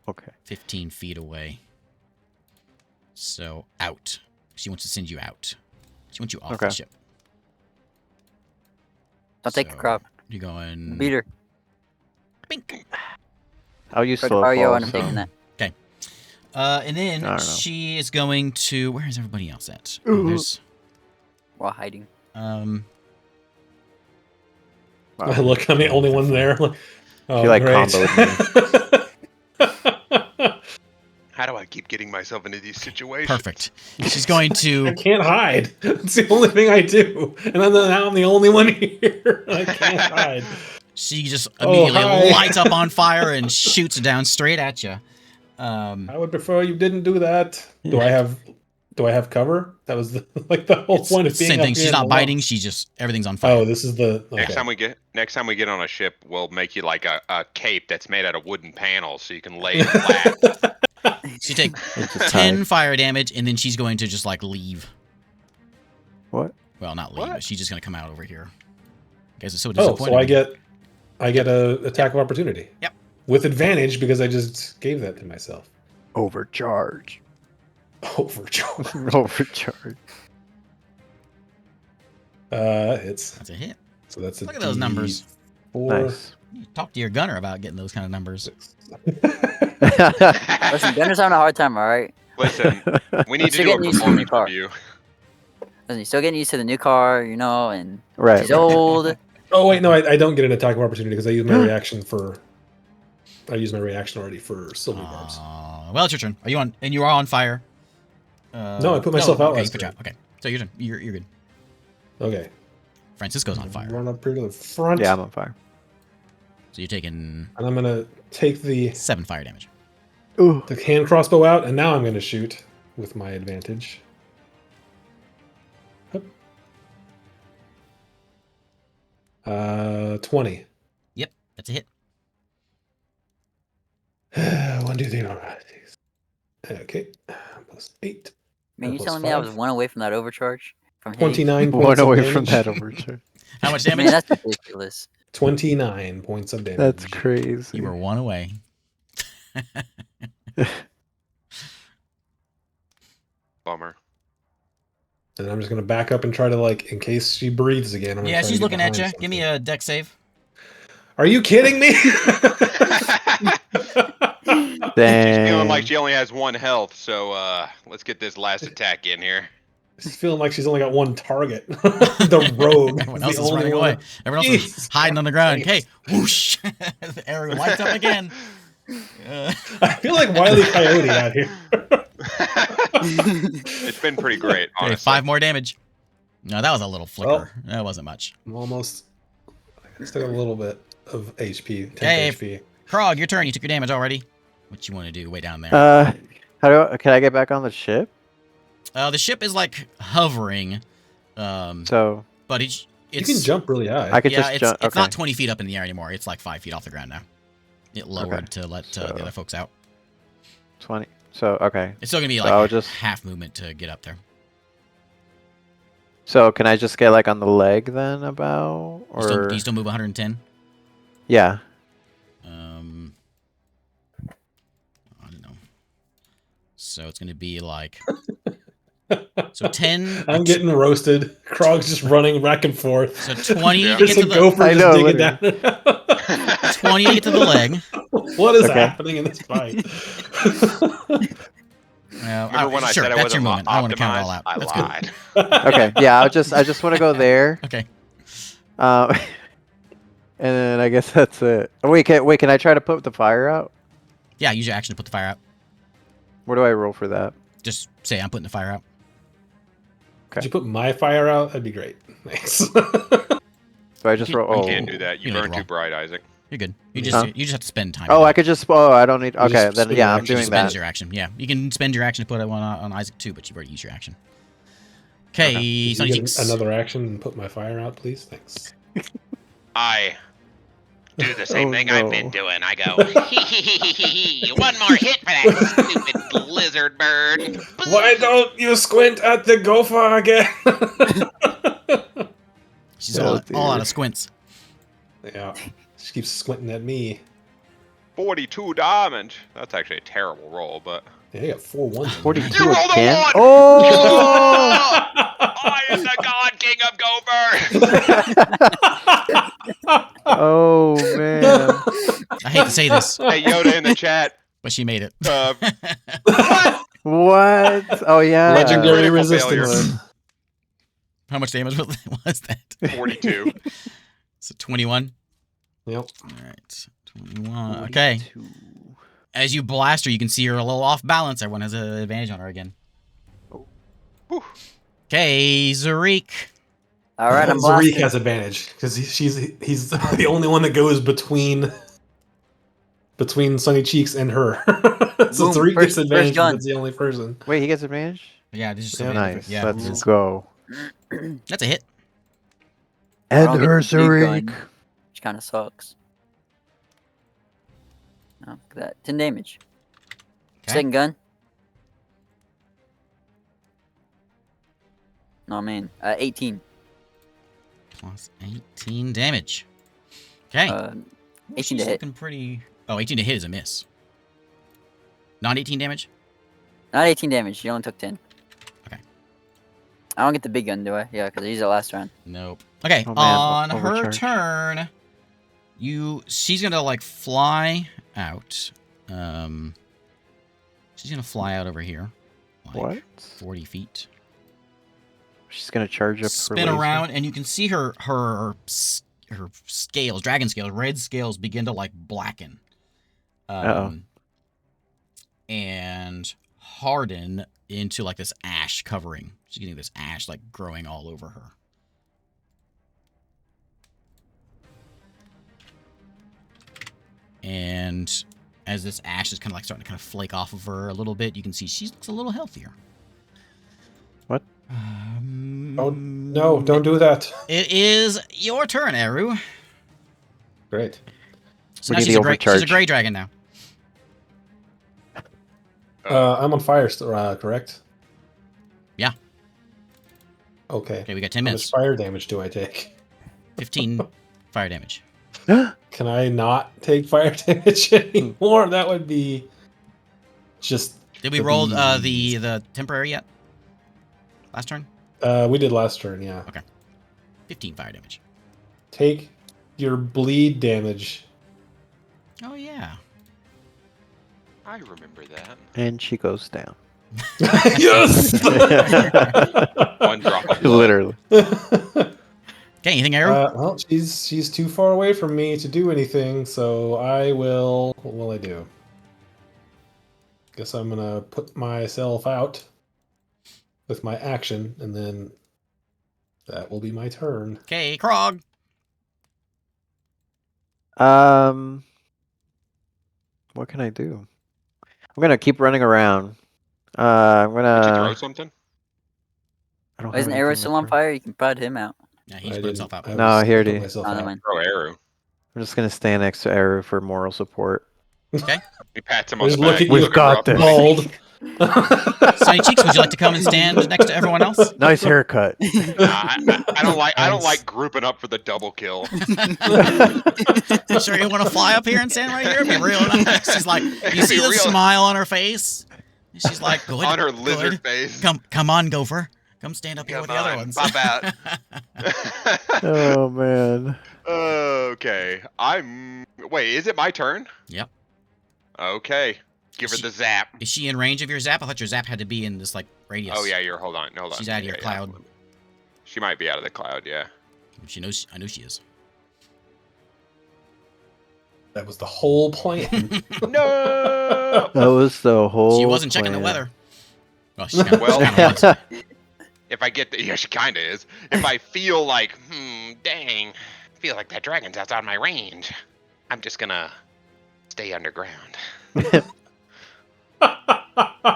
Okay. 15 feet away. So out. She wants to send you out. She wants you off the Okay. ship. I'll take the So, crop. You're going. Beat her. Bink. I'll use Go to slow Mario fall. and I'm taking So. that. And I then don't know. she is going to. Where is everybody else at? Ooh. Oh, there's. While hiding. Um. Wow. I look, I'm the only one there. Like, oh, She, like, great. How do I keep getting myself into these situations? Perfect. She's going I to. can't hide. It's the only thing I do, and then now I'm the only one here. I can't hide. She just Oh, immediately hi. lights up on fire and shoots down straight at you. I would prefer you didn't do that. Do I have cover? That was the whole point of it's being same up thing. here She's in not the biting. loft. She's just everything's on fire. Oh, this is the Next okay. time we get on a ship, we'll make you like a cape that's made out of wooden panels, so you can lay it flat. She take It's just 10 hide. fire damage, and then she's going to just like leave. What? Well, not leave, What? but she's just going to come out over here. You guys are so Oh, disappointed. so I get a attack of opportunity. Yep. With advantage because I just gave that to myself. Overcharge. Overcharge. Overcharge. Hits. That's a hit. So that's a Look at those numbers. D4. Nice. You talk to your gunner about getting those kind of numbers. Listen, Gunner's having a hard time, alright? Listen, we need to Still do a getting used to the new performance car. review. Listen, he's still getting used to the new car, you know, and Right. she's old. Oh wait, no, I don't get an attack of opportunity because I use my reaction for. I used my reaction already for silver barbs. Well, it's your turn. Are you on? And you are on fire. No, I put myself out Okay, last you put you turn. out. Okay, so your turn. You're good. Okay. Francisco's on fire. Run up here to the front. Yeah, I'm on fire. So you're taking And I'm gonna take the 7 fire damage. Ooh. hand crossbow out, and now I'm gonna shoot with my advantage. Hup. 20. Yep, that's a hit. 1, 2, 3, 4, 5, 6. Okay. Plus 8. Man, you Plus telling me I was 5. 1 away from that overcharge? From hitting? 29 One points of away from damage. that overcharge. How much Man, damage? that's ridiculous. 29 points of damage. That's crazy. You were one away. Bummer. And I'm just gonna back up and try to, like, in case she breathes again. I'm gonna Yeah, try to she's get looking at you. behind Give me something. a deck save. Are you kidding me? She's feeling like Dang. she only has 1 health, so let's get this last attack in here. She's feeling like she's only got one target. The rogue. Everyone is else the is only running one. away. Everyone else is Jesus hiding on the ground. Christ. Okay, whoosh! The arrow lights up again. I feel like Wile E. Coyote out here. It's been pretty great, Okay, honestly. 5 more damage. No, that was a little flicker. That wasn't much. I'm almost. I still got a little bit of HP. 10 Okay. HP. Krog, your turn. You took your damage already. What you want to do? Way down there. Can I get back on the ship? The ship is like hovering. So But it's You can jump really high. I could yeah, just it's jump. it's Okay. not 20 feet up in the air anymore. It's like 5 feet off the ground now. It lowered to let the So- other folks out. 20. So okay. It's still gonna be So like I'll a just- half movement to get up there. So can I just get like on the leg then about Can you still move 110? yeah. I don't know. So it's gonna be like so 10. I'm getting roasted. Krog's just running back and forth. So 20 Yeah. to There's get a to the gopher I just know, digging literally. down. 20 to get to the leg. What is Okay. happening in this fight? Remember when I sure, said I that's your wasn't moment. I don't want to count it all optimized? out. I That's good. lied. Okay. Yeah. I just want to go there. Okay. And then I guess that's it. Oh, wait. Can I try to put the fire out? Yeah, use your action to put the fire out. Where do I roll for that? Just say I'm putting the fire out. Could you put my fire out? That'd be great. Thanks. So I just You roll. can- Oh. You can't do that. You You need to burn too roll. bright, Isaac. You're good. You Huh? just have to spend time. Oh, to do I it. could just. Oh, I don't need. You Okay, just then spend yeah, your I'm action. doing spends that. your action. Yeah, you can spend your action to put it on Isaac too, but you've already used your action. Okay, Could you Sonny get Cheeks. another action and put my fire out, please? Thanks. I do the same Oh, thing I've been no. doing. I go, one more hit for that stupid lizard bird. Why don't you squint at the gopher again? She's Oh, all out dear. of squints. Yeah, she keeps squinting at me. 42 damage. That's actually a terrible roll, but Yeah, you got 4 ones. in there. 42 You rolled a again. 1! Oh! I am the god king of Gopher! Oh man. I hate to say this, hey, Yoda in the chat. but she made it. What? Oh yeah. Legendary Critical failure. resistance. How much damage was that? 42. So 21. Yep. All right, 21. Okay. 42. As you blast her, you can see her a little off balance. Everyone has an advantage on her again. Whew. Okay, Zarik. All right, I'm Zarik blasting. has advantage because he's the only one that goes between Sunny Cheeks and her. So Boom, Zarik first gets advantage. gun. That's the only person. Wait, he gets advantage? Yeah, this is just Yeah. something Nice. different. Yeah, Let's go. that's a hit. I don't get the big Zarik. gun, which kind of sucks. Oh, look at that. 10 damage. Okay. Second gun. No, man. 18. Plus 18 damage. Okay. 18 She's to hit. looking pretty. Oh, 18 to hit is a miss. Not 18 damage? Not 18 damage. She only took 10. Okay. I don't get the big gun, do I? Yeah, because I used it last round. Nope. Okay, Oh, man, on her overcharge. turn, she's gonna like fly out. She's gonna fly out over here. Like What? 40 feet. She's gonna charge up. her Spin laser. around, and you can see her scales, dragon scales, red scales begin to like blacken. Uh-oh. And harden into like this ash covering. She's getting this ash like growing all over her. And as this ash is kind of like starting to kind of flake off of her a little bit, you can see she looks a little healthier. What? Oh no! Don't do that. It is your turn, Eru. Great. So We now need she's the a overcharge. gray dragon now. I'm on fire, correct? Yeah. Okay. Okay, we got 10 How minutes. much fire damage do I take? 15 fire damage. Can I not take fire damage anymore? That would be just. Did we the roll bees. the temporary yet? Last turn? We did last turn, yeah. 15 fire damage. Take your bleed damage. Oh, yeah. I remember that. And she goes down. Yes! One drop of blood. Literally. Okay, anything, Arrow? Well, she's too far away from me to do anything, so I will. What will I do? Guess I'm gonna put myself out with my action, and then that will be my turn. Okay, Krog. What can I do? I'm gonna keep running around. I'm Did you throw gonna. something? I don't Why isn't have Arrow anything still to on throw. fire? You can put him out. Yeah, he just put himself out. No, here it put is. myself Oh, never out. mind. Throw Arrow. I'm just gonna stand next to Eru for moral support. He pats him on Just the look back. at We've you, got this. bald. Sunny Cheeks, would you like to come and stand next to everyone else? Nice haircut. I don't like Thanks. grouping up for the double kill. Sure, you want to fly up here and stand right here? It'd be real nice. She's like, you It'd see be the real- smile on her face? And she's like, good. on her good. lizard face. Come on, Gopher. Come stand up here with the Come other on, ones. pop out. Oh man. Okay. Wait, is it my turn? Yep. Okay. Give her the zap. Is she in range of your zap? I thought your zap had to be in this like radius. Oh yeah, hold on. She's out of your Yeah, cloud. yeah. She might be out of the cloud, yeah. She knows. I know she is. That was the whole plan. No. That was the whole. She wasn't checking the plan. weather. Well, she kind of Well- was. If I get yeah, she kinda is. If I feel like, dang, I feel like that dragon's outside my range. I'm just gonna stay underground.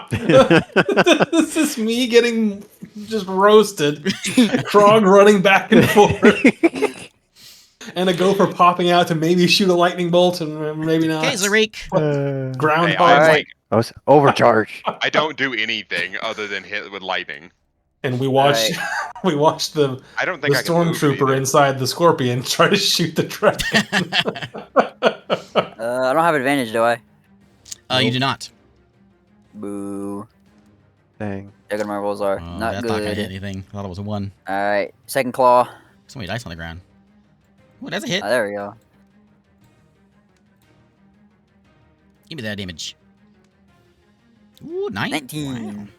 This is me getting just roasted. Krog running back and forth. And a gopher popping out to maybe shoot a lightning bolt and maybe not. Okay, Zarik. Groundhog. hey, I'm Alright. like, I was overcharged. I don't do anything other than hit with lightning. And we watched we watched the I don't think I can move stormtrooper either. inside the scorpion try to shoot the dragon. I don't have advantage, do I? You do not. Boo. Dang. Checking my rolls are not That's not gonna hit good. anything. I thought it was a 1. Alright, second claw. So many dice on the ground. Oh, that's a hit. There we go. Give me that damage. Ooh, 19.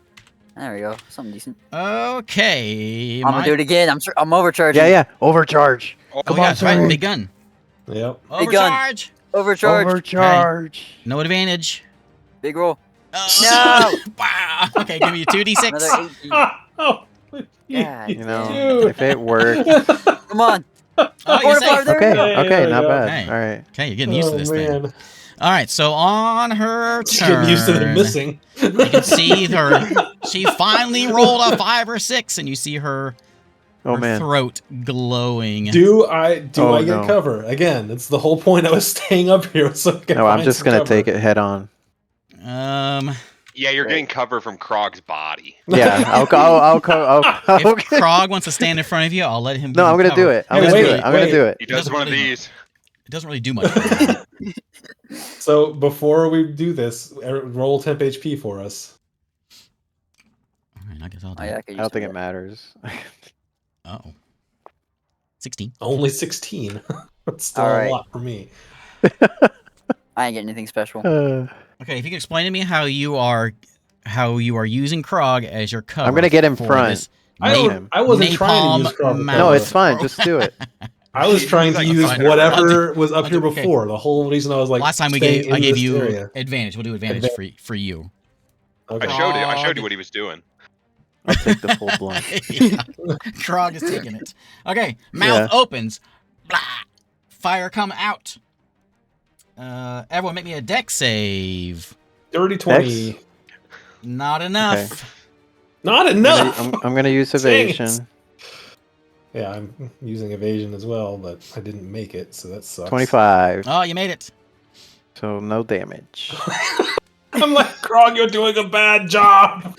There we go. Something decent. Okay. I'm gonna do it again. I'm overcharging. Yeah. Overcharge. Oh, Come yeah, on, that's right. Zarik. Big gun. Yep. Big gun. Overcharge. Overcharge. Overcharge. No advantage. Big roll. No. Wow. Okay, give me a 2d6. Another 18. Oh, God. You know, Dude. if it worked. Come on. Oh, you're Fortify, safe. there we Okay. go. Yeah, Okay. yeah, Not yeah. bad. Hey. All right. Okay, you're getting used to this thing. Man. All right, so on her Just turn, getting used to the missing. you can see her. She finally rolled a 5 or 6, and you see her, Oh her man. throat glowing. Do I get no. cover? Again, it's the whole point I was staying up here. So No, I'm just gonna take it head on. Yeah, you're getting cover from Krog's body. Yeah. If Krog wants to stand in front of you, I'll let him. No, give I'm you gonna cover. do it. I'm Hey, gonna do wait, it. I'm gonna wait. do it. He does doesn't one of really- these. It doesn't really do much. For you. So before we do this, roll temp HP for us. All right, I guess I'll do Oh, yeah, I it. could I don't use think some it of matters. Oh. 16. Only 16. That's still Alright. a lot for me. that. I ain't getting anything special. Okay, if you can explain to me how you are using Krog as your cover. I'm gonna get in for front. this I wasn't trying to use napalm Krog. mouth. No, it's fine. Just do it. I was trying to Like, use fine. whatever was up I'll here do- okay. before. The whole reason I was like, Last time I staying in gave this you area. advantage. We'll do advantage for you. Okay. I showed you what he was doing. I'll take the full blunt. Yeah. Krog is taking it. Okay, mouth opens. Blah. Fire come out. Everyone make me a deck save. Dirty 20. Dex? Not enough. Not enough. I'm gonna use Dang it. evasion. Yeah, I'm using evasion as well, but I didn't make it, so that sucks. 25. Oh, you made it. So no damage. I'm like, Krog, you're doing a bad job.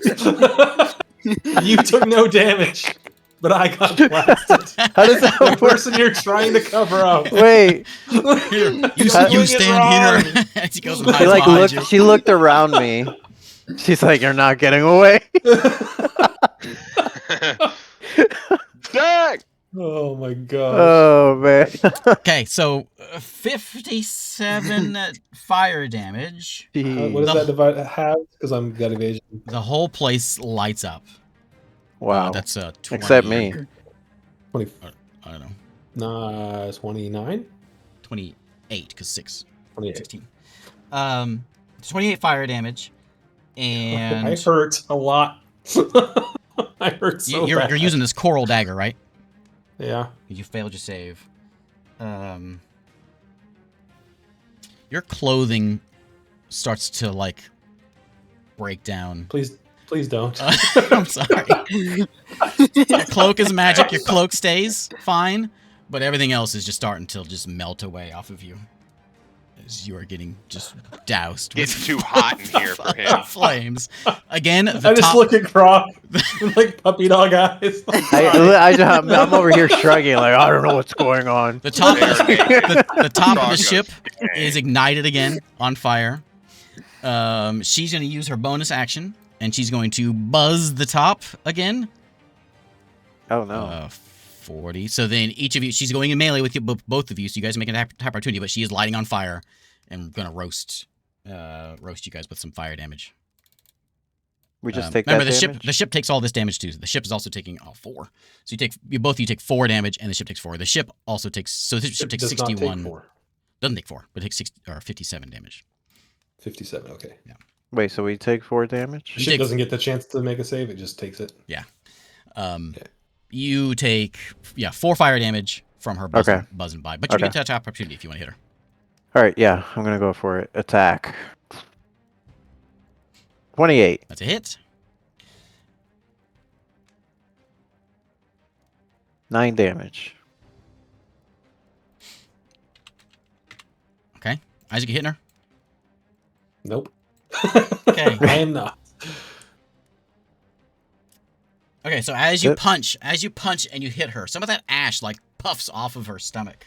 You took no damage. but I got blasted. How does that The work? person you're trying to cover up. Wait, Here, You're you doing it stand wrong. here. As he goes and she hides like behind looked. you. She looked around me. She's like, "You're not getting away." Dang! Oh my gosh. Oh man. Okay, so 57 fire damage. What Jeez. does that divide have? Because I'm got evasion. The whole place lights up. Wow. That's 20. Except me. 20, I don't know. 29? 28, because 6. 28. 16. 28 fire damage. And I hurt a lot. I hurt so you're bad. using this coral dagger, right? Yeah. You failed your save. Your clothing starts to like break down. Please don't. I'm sorry. Your cloak is magic. Your cloak stays fine, but everything else is just starting to just melt away off of you as you are getting just doused with It's too hot in here for him. flames. Again, the I just top. look at Croc with like puppy dog eyes. I'm over here shrugging, like I don't know what's going on. The top, There it is. the top of Frog the goes, ship "Dang." is ignited again on fire. She's going to use her bonus action, and she's going to buzz the top again. Oh no. 40. So then each of you, she's going in melee with you, both of you. So you guys make an opportunity, but she is lighting on fire and going to roast you guys with some fire damage. We just take remember that the damage? ship. The ship takes all this damage too. The ship is also taking 4. So both of you take 4 damage, and the ship takes 4. The ship also takes. So the ship takes Does not take 61. 4. Doesn't take 4, but it takes 57 damage. 57. Okay. Wait, so we take 4 damage? The ship doesn't get the chance to make a save. It just takes it. Okay. You take 4 fire damage from her buzzing by, but you get that opportunity if you want to hit her. All right, yeah, I'm gonna go for it. Attack. 28. That's a hit. 9 damage. Okay, Isaac, you hitting her? Nope. Okay. I am not. Okay, so as you Yep. punch and you hit her, some of that ash like puffs off of her stomach,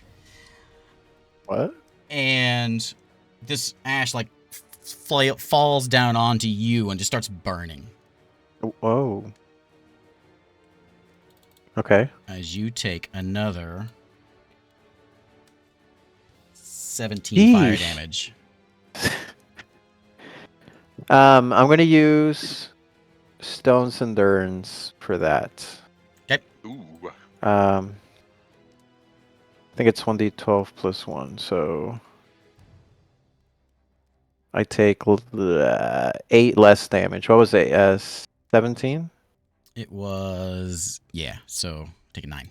What? and this ash like falls down onto you and just starts burning. Whoa. Okay. As you take another 17 fire Yeesh. damage. I'm gonna use Stone's Endurance for that. Ooh. I think it's 1d12 plus 1, so I take 8 less damage. What was it? 17? It was so take a 9.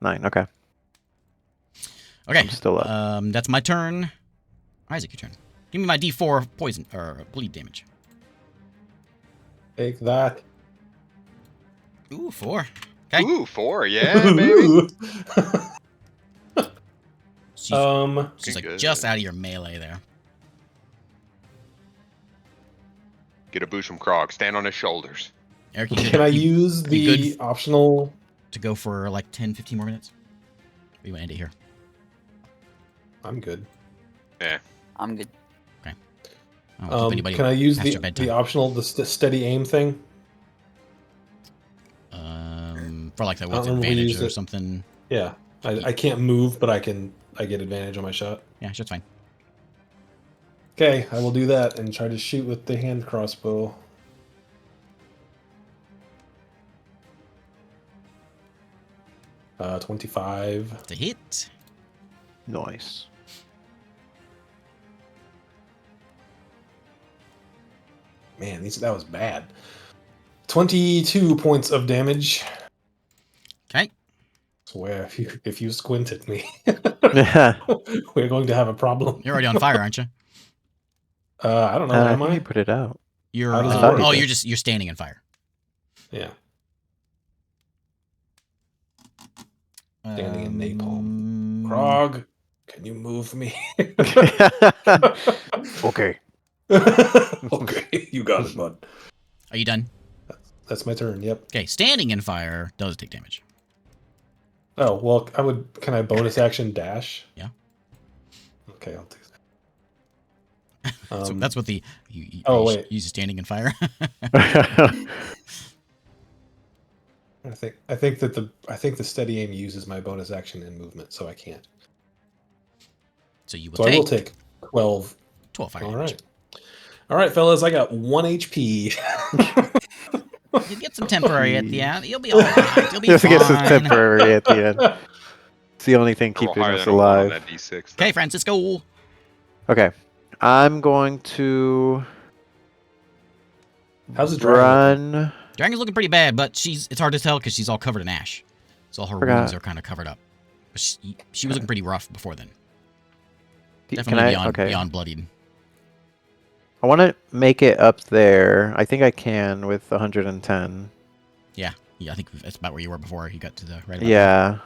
9. Okay. Okay, I'm still up. that's my turn. Isaac, your turn. Give me my D4 poison or bleed damage. Take that. Ooh, 4. Okay. Ooh, 4, yeah, baby. She's like Good. just out of your melee there. Get a boost from Krog. Stand on his shoulders. Eric, Can I use the good? optional? To go for like 10, 15 more minutes? Or you want to end it here? I'm good. I'm good. I don't keep anybody Can I use past your bedtime. the optional steady aim thing? For like that I don't with remember we advantage used or it. something. Yeah, I can't move, but I get advantage on my shot. Yeah, sure, it's fine. Okay, I will do that and try to shoot with the hand crossbow. Uh, 25. It's a hit. Nice. Man, that was bad. 22 points of damage. Okay. Swear, if you squint at me, Yeah. we're going to have a problem. You're already on fire, aren't you? I don't know. I Am think I? you put it out. You're How does it work? oh, you're standing in fire. Yeah. Standing in napalm. Krog, can you move me? Okay. Okay, you got it, bud. Are you done? That's my turn. Yep. Okay, standing in fire does take damage. Oh well, Can I bonus action dash? Yeah. Okay, I'll do that. So that's what the you wait. use standing in fire. I think the steady aim uses my bonus action and movement, so I can't. So you will So take I will take 12. 12 fire All damage. right. All right, fellas, I got 1 HP. You get some temporary at the end. You'll be all right. You'll be Just get some fine. temporary at the end. It's the only thing Roll keeping higher us than a 1 on alive. that D6. Okay, Francisco. Okay. I'm going to How's the dragon? run. Dragon's looking pretty bad, but it's hard to tell because she's all covered in ash. So all her Forgot. wounds are kind of covered up. But she was looking pretty rough before then. Can Definitely I? Okay. beyond bloodied. I want to make it up there. I think I can with 110. Yeah, I think that's about where you were before you got to the right about Yeah.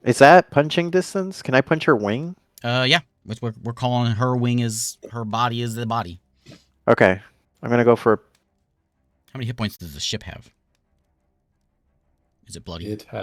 Is that punching distance? Can I punch her wing? Yeah. We're calling her wing is her body is the body. Okay. I'm going to go for How many hit points does the ship have? Is it bloody? It has